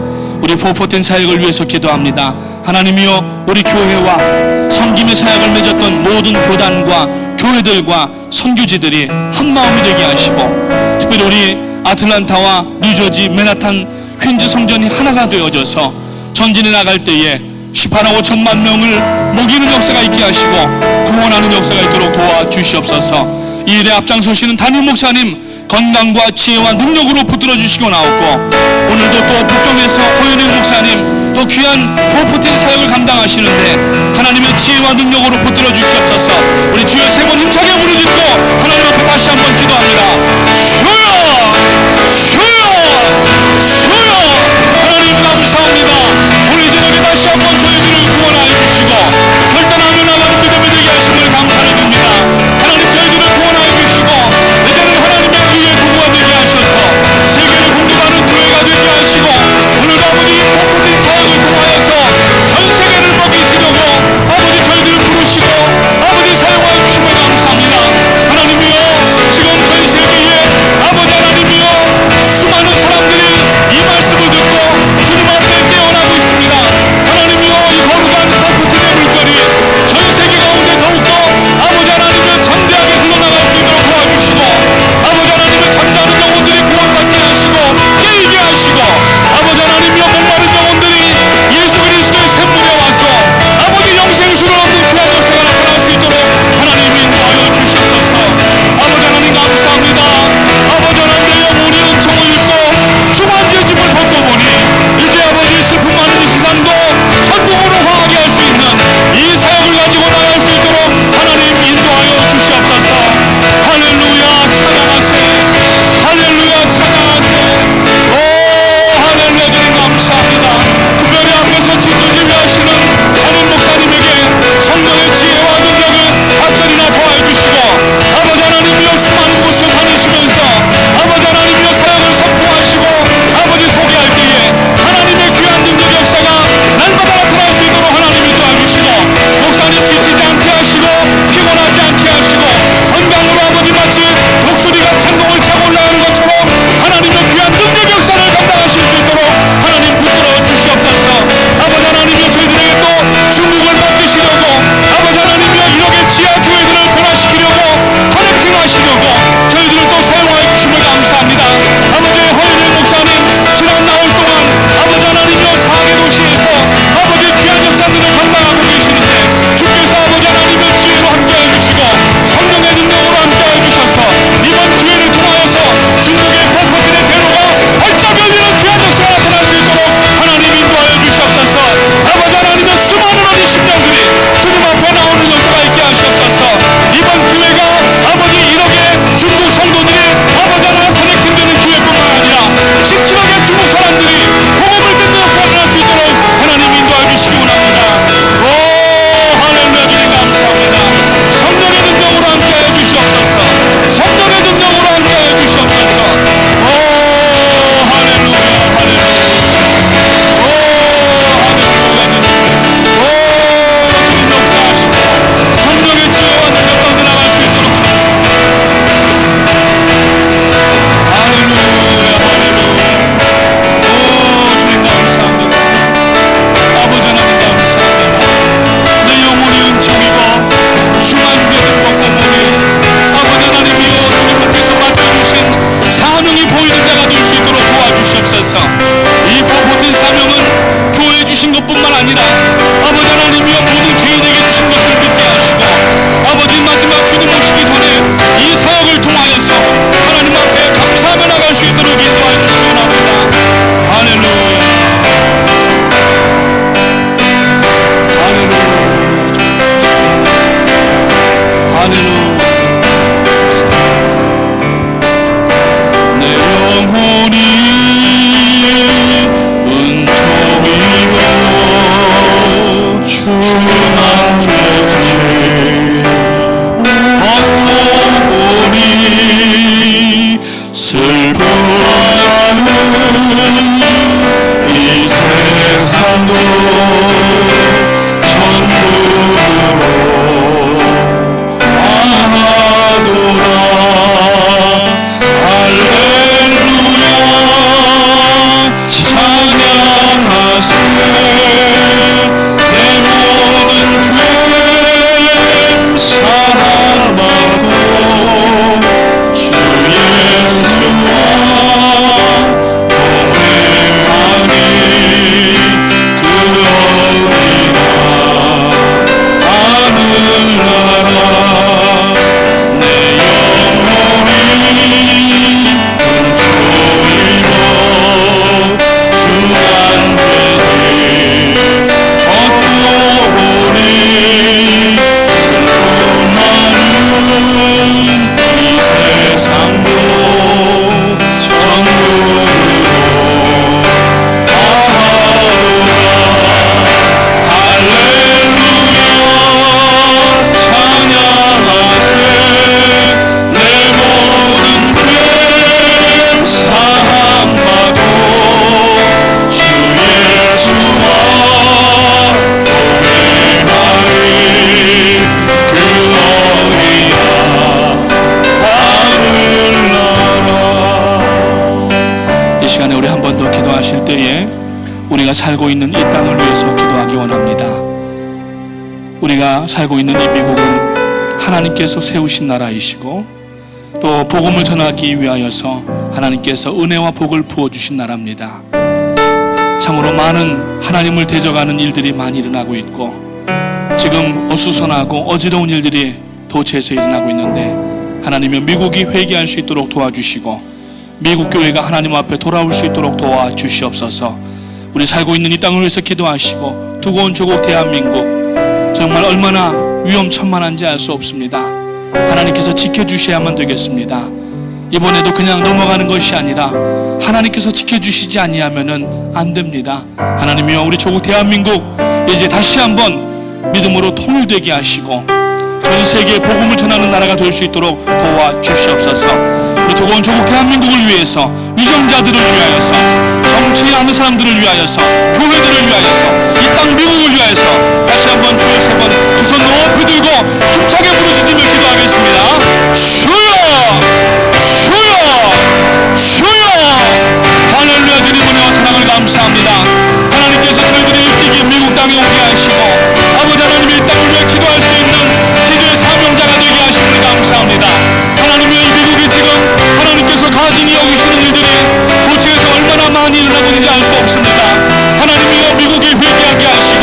우리 414 사역을 위해서 기도합니다. 하나님이여 우리 교회와 섬김의 사역을 맺었던 모든 교단과 교회들과 선교지들이 한 마음이 되게 하시고 특별히 우리 아틀란타와 뉴저지 맨하탄 퀸즈 성전이 하나가 되어져서 전진해 나갈 때에 18억 5천만 명을 먹이는 역사가 있게 하시고 구원하는 역사가 있도록 도와주시옵소서. 이 일에 앞장서시는 담임 목사님 건강과 지혜와 능력으로 붙들어 주시고 나오고 오늘도 또 북경에서 호연의 목사님 또 귀한 414 사역을 감당하시는데 하나님의 지혜와 능력으로 붙들어 주시옵소서. 우리 주여 세 번 힘차게 부르짖고 하나님 앞에 다시 한번 기도합니다. 주여 하나님 감사합니다. 우리 저녁에 다시 한번 저희들을 구원하여 주시고 결단하며 나가는 믿음이 되게 하심을 감사를 듭니다. 하나님 저희들을 구원하여 주시고 이제는 하나님의 의의 부부가 되게 하셔서 세계를 공격하는 교회가 되게 하시고 오늘도 아버지 복된 사역을 통하여서 전 세계를 먹이시려고 아버지 저희들을 부르시고 아버지 사용하여 주심을 감사합니다. 하나님이여 지금 때에 우리가 살고 있는 이 땅을 위해서 기도하기 원합니다. 우리가 살고 있는 이 미국은 하나님께서 세우신 나라이시고 또 복음을 전하기 위하여서 하나님께서 은혜와 복을 부어주신 나라입니다. 참으로 많은 하나님을 대적하는 일들이 많이 일어나고 있고 지금 어수선하고 어지러운 일들이 도처에서 일어나고 있는데 하나님이 미국이 회개할 수 있도록 도와주시고 미국 교회가 하나님 앞에 돌아올 수 있도록 도와주시옵소서. 우리 살고 있는 이 땅을 위해서 기도하시고 두고 온 조국 대한민국 정말 얼마나 위험천만한지 알 수 없습니다. 하나님께서 지켜주셔야만 되겠습니다. 이번에도 그냥 넘어가는 것이 아니라 하나님께서 지켜주시지 아니하면은 안 됩니다. 하나님이여 우리 조국 대한민국 이제 다시 한번 믿음으로 통일되게 하시고 전 세계에 복음을 전하는 나라가 될 수 있도록 도와주시옵소서. 우리 두고 온 조국 대한민국을 위해서 위정자들을 위하여서 정치하는 사람들을 위하여서 교회들을 위하여서 이 땅 미국을 위하여서 다시 한번 주여 세 번 두 손 높이 들고 힘차게 부르짖으며 기도하겠습니다. 주여 주여 주여 할렐루야. 주님 은혜와 사랑을 감사합니다. 하나님께서 저희들이 일찍이 미국 땅에 오게 하시고 아버지 하나님 이 땅을 위해 기도할 수 있는 기도의 사명자가 되게 하심을 감사합니다. 하나님의 이 미국이 지금 하나님께서 가증히 여기시는 일들이 도처에서 얼마나 많이 일어나고 있는지 알 수 없습니다. 하나님이여 미국이 회개하게 하시고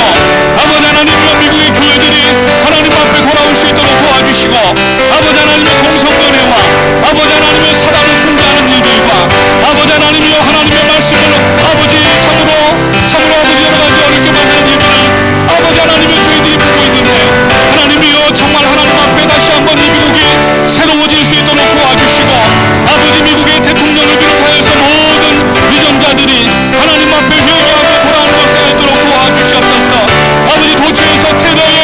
아버지 하나님이여 미국의 교회들이 하나님 앞에 돌아올 수 있도록 도와주시고 아버지 하나님의 공성연회와 아버지 하나님의 사단을 숭배하는 일들과 아버지 하나님이여 하나님의 말씀을 아버지 참으로 아버지 여러 가지 어렵게 만드는 일들을 아버지 하나님의 저희들이 보고 있는데 하나님이여 정말 하나님 앞에 다시 한번 이 미국이 새로워질 수 있도록 도와주시고 아버지 미국의 대통령을 비롯하여서 모든 위정자들이 하나님 앞에 회개하고 돌아오는 것을 있도록 도와주시옵소서. 아버지 도처에서 테러의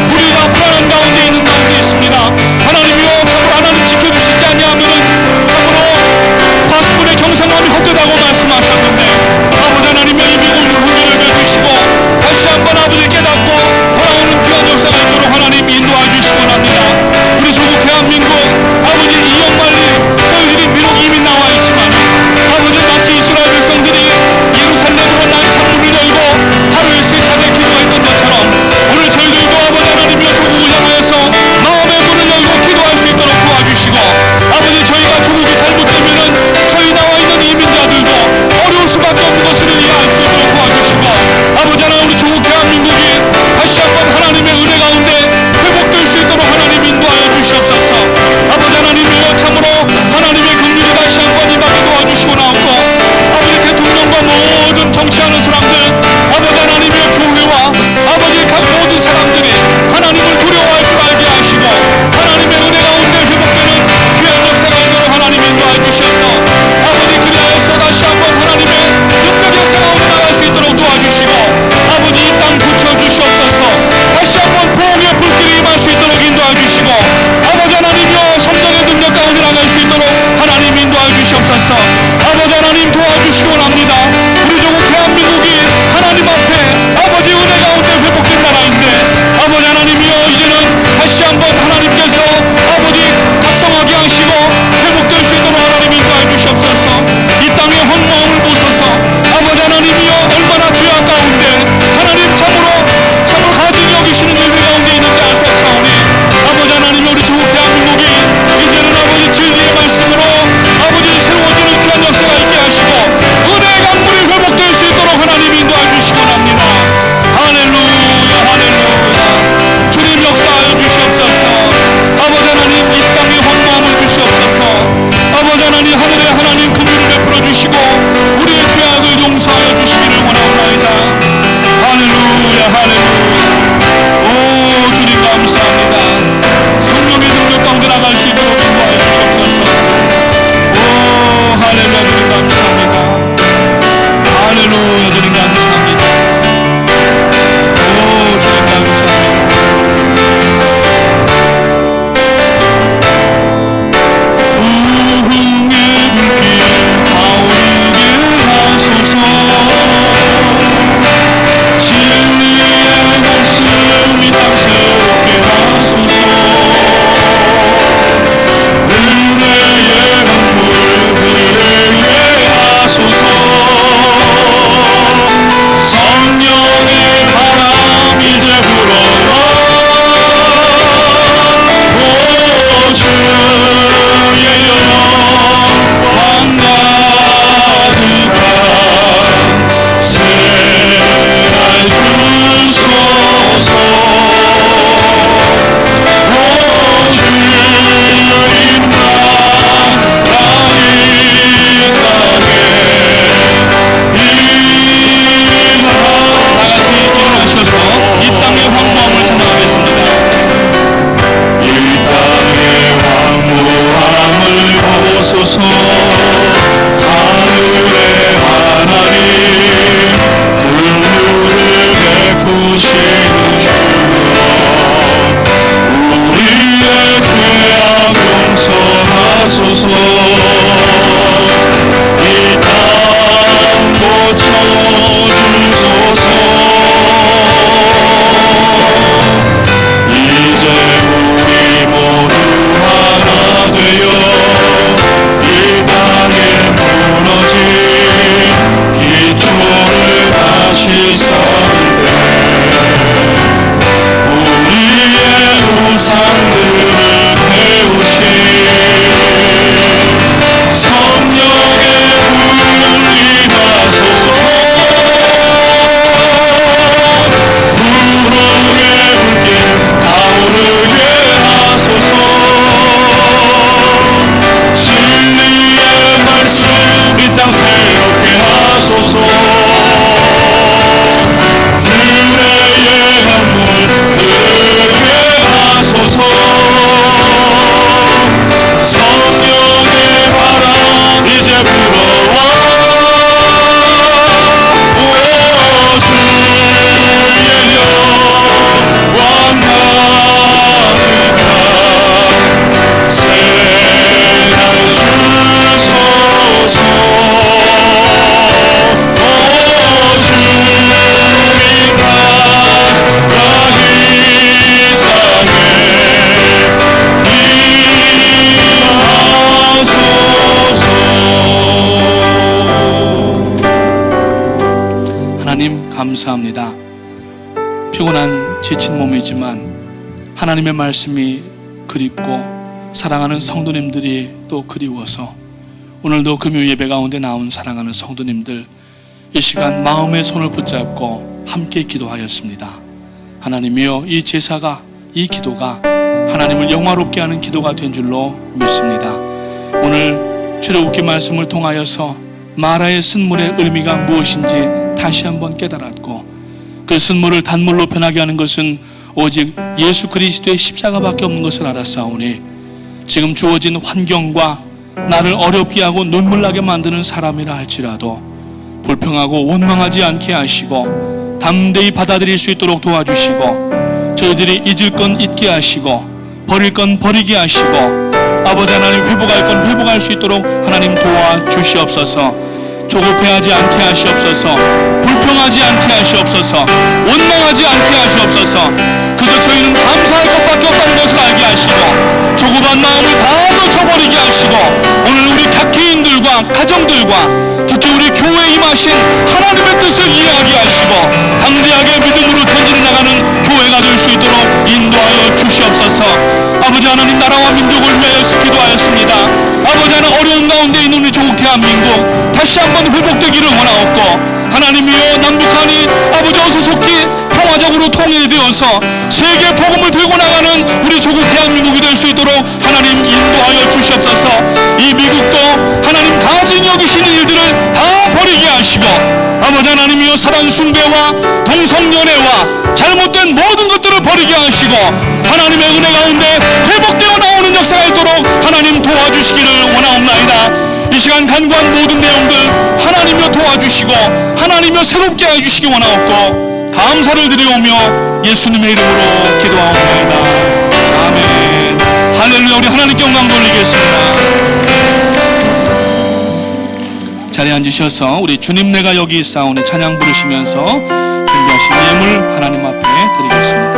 불의가 불안한 가운데 있는 가운데 있습니다. 하나님이여 참으로 하나님 지켜주시지 아니하면은 참으로 파수꾼의 경상함이 헛되다고 말씀하셨는데 아버지 하나님의 이 미국을 훈계를 베푸시고 다시 한번 아버지 깨닫고 돌아오는 귀한 역사가 있도록 하나님 인도해 주시기 원합니다. 우리 조국 대한민국 아버지 이영만리 저희들이 비록 이미 나와 있지만 아버지 마치 이스라엘 백성들이 예루살렘으로 나의 창문을 열고 하루에 3차례 기도했던 것처럼 오늘 저희들도 아버지 하나님이여 조국을 향하여서 마음의 문을 열고 기도할 수 있도록 도와주시고 아버지 저희가 조국이 잘못되면은 저희 나와 있는 이민자들도 어려울 수밖에 없는 것을 이해할 수 있도록 도와주시고 아버지 하나님 우리 조국 대한민국이 다시 한번 하나님의 은혜 가운데 회복될 수 있도록 하나님 인도하여 주시옵소서. 아버지 하나님이여 참으로 하나님의 긍휼이 다시 한번 임하게 도와주시고 나옵고 아버지 대통령과 모든 정치하는 사람들 아버지 하나님의 교회와 아버지 각 모든 사람들이 하나님을 두려워할 줄 알게 하시고 하나님의 은혜 가운데 회복되는 귀한 역사가 있도록 하나님 인도하여 주셔서 아버지 그리하여서 다시 한번 하나님의 역대 역사 가운데 나갈 수 있도록 도와주시고 아버지 이 땅 붙여주시옵소서. 다시 한번 보응의 불길이 임할 수 있도록 인도하여 주시고 아버지 하나님이여 성령의 능력 가운데 나갈 수 있도록 하나님 인도하여 주시옵소서. 아버지 하나님 도와주시기 원합니다. 우리 조국 대한민국이 하나님 앞에 아버지 은혜 가운데 회복된 나라인데 아버지 하나님이여 이제는 다시 한번 하나님께서 아버지 각성하게 하시고 회복될 수 있도록 하나님 인도하여 주시옵소서. 이 땅의 황마음을 보소서. 아버지 하나님이여 얼마나 죄악 가운데 하나님 참으로 가증히 여기시는 일들 가운데 있는지 알 수 없사오니 아버지 하나님 우리 조국 대한민국이 이제는 아버지 진리의 말씀으로 아버지 새로워지는 귀한 역사가 있게 하시고 은혜의 강물이 회복될 수 있도록 하나님 인도하여 주시기 원합니다. 할렐루야 할렐루야. 주님 역사하여 주시옵소서. 아버지 하나님 이 땅에 황마음을 주시옵소서. 아버지 하나님 하늘에 하나님 긍휼을 베풀어 주시고 우리의 죄악을 용서하여 주시기를 원하옵나이다. 할렐루야 할렐루야. 오 주님 감사합니다. 성령의 능력 가운데 나갈 수 있도록 인도하여 주시옵소서. 오 할렐루야 주님 감사합니다. 할렐루야 주님 감사합니다. 오 주님 감사합니다. 부흥의 불길 타오르게 감사합니다. 피곤한 지친 몸이지만 하나님의 말씀이 그립고 사랑하는 성도님들이 또 그리워서 오늘도 금요 예배 가운데 나온 사랑하는 성도님들 이 시간 마음의 손을 붙잡고 함께 기도하였습니다. 하나님이여, 이 제사가, 이 기도가 하나님을 영화롭게 하는 기도가 된 줄로 믿습니다. 오늘 출애굽기 말씀을 통하여서 마라의 쓴물의 의미가 무엇인지 다시 한번 깨달았고, 그 쓴물을 단물로 변하게 하는 것은 오직 예수 그리스도의 십자가밖에 없는 것을 알았사오니 지금 주어진 환경과 나를 어렵게 하고 눈물 나게 만드는 사람이라 할지라도 불평하고 원망하지 않게 하시고 담대히 받아들일 수 있도록 도와주시고, 저희들이 잊을 건 잊게 하시고 버릴 건 버리게 하시고, 아버지 하나님 회복할 건 회복할 수 있도록 하나님 도와주시옵소서. 조급해하지 않게 하시옵소서. 불평하지 않게 하시옵소서. 원망하지 않게 하시옵소서. 그저 저희는 감사할 것밖에 없다는 것을 알게 하시고 조급한 마음을 다 놓쳐버리게 하시고, 오늘 우리 각 개인들과 가정들과 특히 우리 교회에 임하신 하나님의 뜻을 이해하게 하시고 담대하게 믿음으로 전진해 나가는 교회가 될 수 있도록 인도하여 주시옵소서. 아버지 하나님, 나라와 민족을 위하여서 기도하였습니다. 아버지 하나님, 어려운 가운데 있는 우리 조국 대한민국 다시 한번 회복되기를 원하옵고, 하나님이여, 남북한이 아버지 어서 속히 평화적으로 통일되어서 세계 복음을 들고 나가는 우리 조국 대한민국이 될 수 있도록 하나님 인도하여 주시옵소서. 이 미국도 하나님 가진 여기시는 일들을 다 버리게 하시고, 아버지 하나님이여, 사랑 숭배와 동성연애와 잘못된 모든 것들을 버리게 하시고 하나님의 은혜 가운데 회복되어 나오는 역사가 있도록 하나님 도와주시기를 원하옵나이다. 이 시간 간구한 모든 내용들 하나님여 도와주시고 하나님여 새롭게 해주시기 원하옵고 감사를 드리오며 예수님의 이름으로 기도하옵나이다. 아멘. 할렐루야. 우리 하나님께 영광 돌리겠습니다. 자리에 앉으셔서 우리 주님 내가 여기 있사오니 찬양 부르시면서 준비하신 예물 하나님 앞에 드리겠습니다.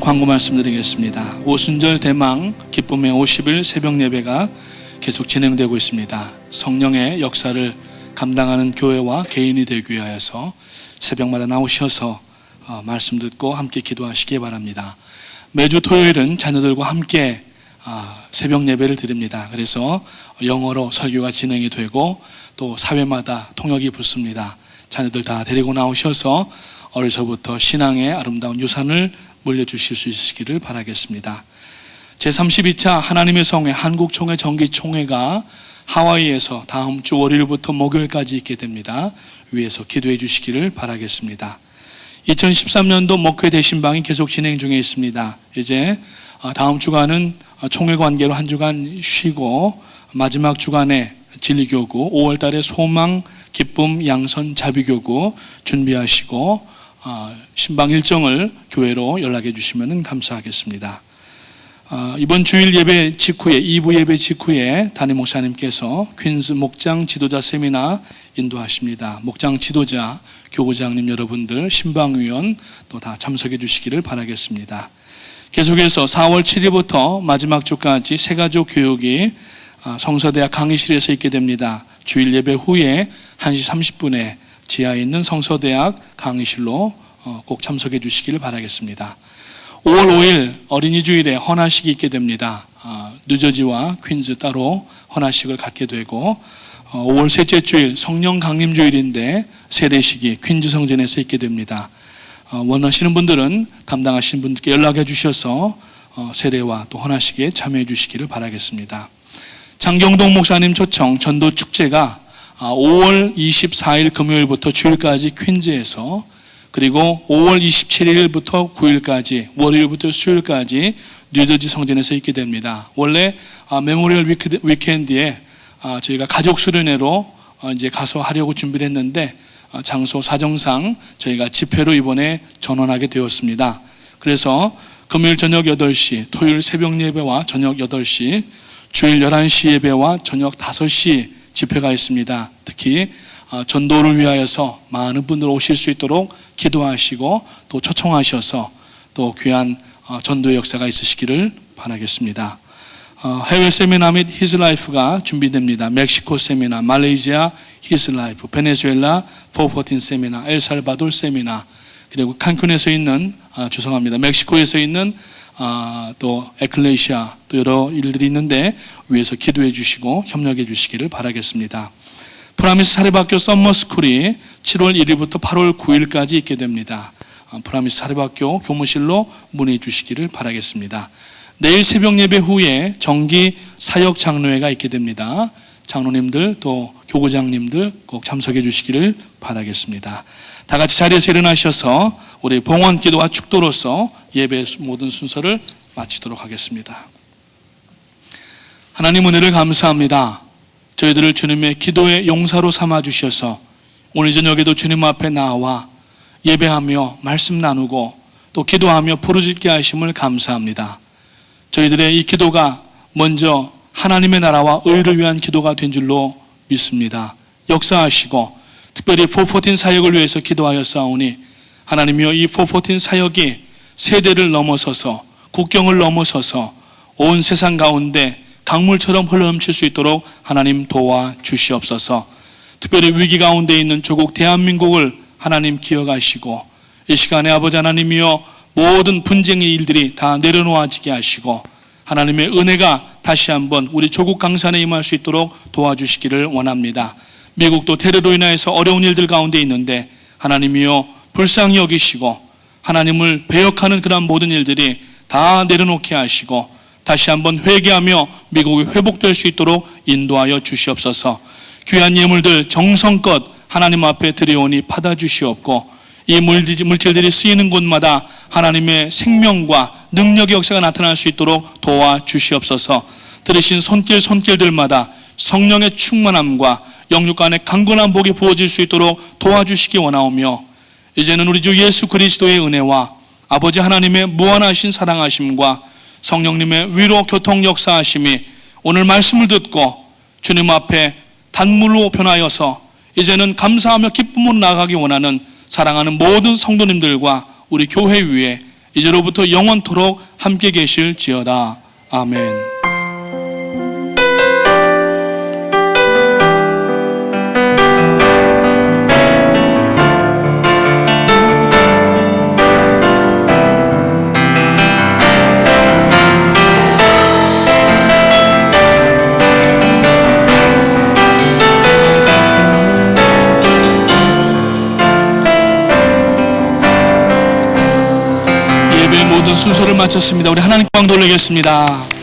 광고 말씀드리겠습니다. 오순절 대망 기쁨의 50일 새벽 예배가 계속 진행되고 있습니다. 성령의 역사를 감당하는 교회와 개인이 되기 위하여서 새벽마다 나오셔서 말씀 듣고 함께 기도하시기 바랍니다. 매주 토요일은 자녀들과 함께 새벽 예배를 드립니다. 그래서 영어로 설교가 진행이 되고 또 사회마다 통역이 붙습니다. 자녀들 다 데리고 나오셔서 어려서부터 신앙의 아름다운 유산을 물려주실 수 있으시기를 바라겠습니다. 제32차 하나님의 성회 한국총회 정기총회가 하와이에서 다음 주 월요일부터 목요일까지 있게 됩니다. 위에서 기도해 주시기를 바라겠습니다. 2013년도 목회 대신방이 계속 진행 중에 있습니다. 이제 다음 주간은 총회 관계로 한 주간 쉬고 마지막 주간에 진리교구, 5월 달에 소망, 기쁨, 양선, 자비교구 준비하시고 신방 일정을 교회로 연락해 주시면 감사하겠습니다. 이번 주일 예배 직후에 2부 예배 직후에 담임 목사님께서 퀸즈 목장 지도자 세미나 인도하십니다. 목장 지도자, 교구장님 여러분들, 신방위원 또 다 참석해 주시기를 바라겠습니다. 계속해서 4월 7일부터 마지막 주까지 새가족 교육이 성서대학 강의실에서 있게 됩니다. 주일 예배 후에 1시 30분에 지하에 있는 성서대학 강의실로 꼭 참석해 주시기를 바라겠습니다. 5월 5일 어린이 주일에 헌화식이 있게 됩니다. 뉴저지와 퀸즈 따로 헌화식을 갖게 되고 5월 셋째 주일 성령 강림 주일인데 세례식이 퀸즈 성전에서 있게 됩니다. 원하시는 분들은 담당하시는 분들께 연락해 주셔서 세례와 또 헌화식에 참여해 주시기를 바라겠습니다. 장경동 목사님 초청 전도 축제가 5월 24일 금요일부터 주일까지 퀸즈에서 그리고 5월 27일부터 9일까지 월요일부터 수요일까지 뉴저지 성전에서 있게 됩니다. 원래 메모리얼 위켄드에 저희가 가족 수련회로 이제 가서 하려고 준비를 했는데 장소 사정상 저희가 집회로 이번에 전환하게 되었습니다. 그래서 금요일 저녁 8시, 토요일 새벽 예배와 저녁 8시, 주일 11시 예배와 저녁 5시 집회가 있습니다. 특히 전도를 위하여서 많은 분들 오실 수 있도록 기도하시고 또 초청하셔서 또 귀한 전도의 역사가 있으시기를 바라겠습니다. 해외 세미나 및 His Life가 준비됩니다. 멕시코 세미나, 말레이시아 His Life, 베네수엘라 414 세미나, 엘살바도르 세미나, 그리고 칸쿤에서 있는 멕시코에서 있는 또 에클레시아 또 여러 일들이 있는데 위에서 기도해 주시고 협력해 주시기를 바라겠습니다. 프라미스 사립학교 썸머스쿨이 7월 1일부터 8월 9일까지 있게 됩니다. 프라미스 사립학교 교무실로 문의해 주시기를 바라겠습니다. 내일 새벽 예배 후에 정기 사역 장로회가 있게 됩니다. 장로님들 또 교구장님들 꼭 참석해 주시기를 바라겠습니다. 다 같이 자리에서 일어나셔서 우리 봉헌 기도와 축도로서 예배 모든 순서를 마치도록 하겠습니다. 하나님 은혜를 감사합니다. 저희들을 주님의 기도의 용사로 삼아 주셔서 오늘 저녁에도 주님 앞에 나와 예배하며 말씀 나누고 또 기도하며 부르짖게 하심을 감사합니다. 저희들의 이 기도가 먼저 하나님의 나라와 의를 위한 기도가 된 줄로 믿습니다. 역사하시고 특별히 414 사역을 위해서 기도하였사오니 하나님이여 이 414 사역이 세대를 넘어서서 국경을 넘어서서 온 세상 가운데 강물처럼 흘러넘칠 수 있도록 하나님 도와주시옵소서. 특별히 위기 가운데 있는 조국 대한민국을 하나님 기억하시고 이 시간에 아버지 하나님이여 모든 분쟁의 일들이 다 내려놓아지게 하시고 하나님의 은혜가 다시 한번 우리 조국 강산에 임할 수 있도록 도와주시기를 원합니다. 미국도 테러로 인하여서 어려운 일들 가운데 있는데 하나님이여 불쌍히 여기시고 하나님을 배역하는 그런 모든 일들이 다 내려놓게 하시고 다시 한번 회개하며 미국이 회복될 수 있도록 인도하여 주시옵소서. 귀한 예물들 정성껏 하나님 앞에 드려오니 받아주시옵고 이 물질들이 쓰이는 곳마다 하나님의 생명과 능력의 역사가 나타날 수 있도록 도와주시옵소서. 들으신 손길들마다 성령의 충만함과 영육 간의 강건한 복이 부어질 수 있도록 도와주시기 원하오며 이제는 우리 주 예수 그리스도의 은혜와 아버지 하나님의 무한하신 사랑하심과 성령님의 위로 교통 역사하심이 오늘 말씀을 듣고 주님 앞에 단물로 변하여서 이제는 감사하며 기쁨으로 나아가기 원하는 사랑하는 모든 성도님들과 우리 교회 위에 이제로부터 영원토록 함께 계실지어다. 아멘. 예배의 모든 순서를 마쳤습니다. 우리 하나님 영광 돌리겠습니다.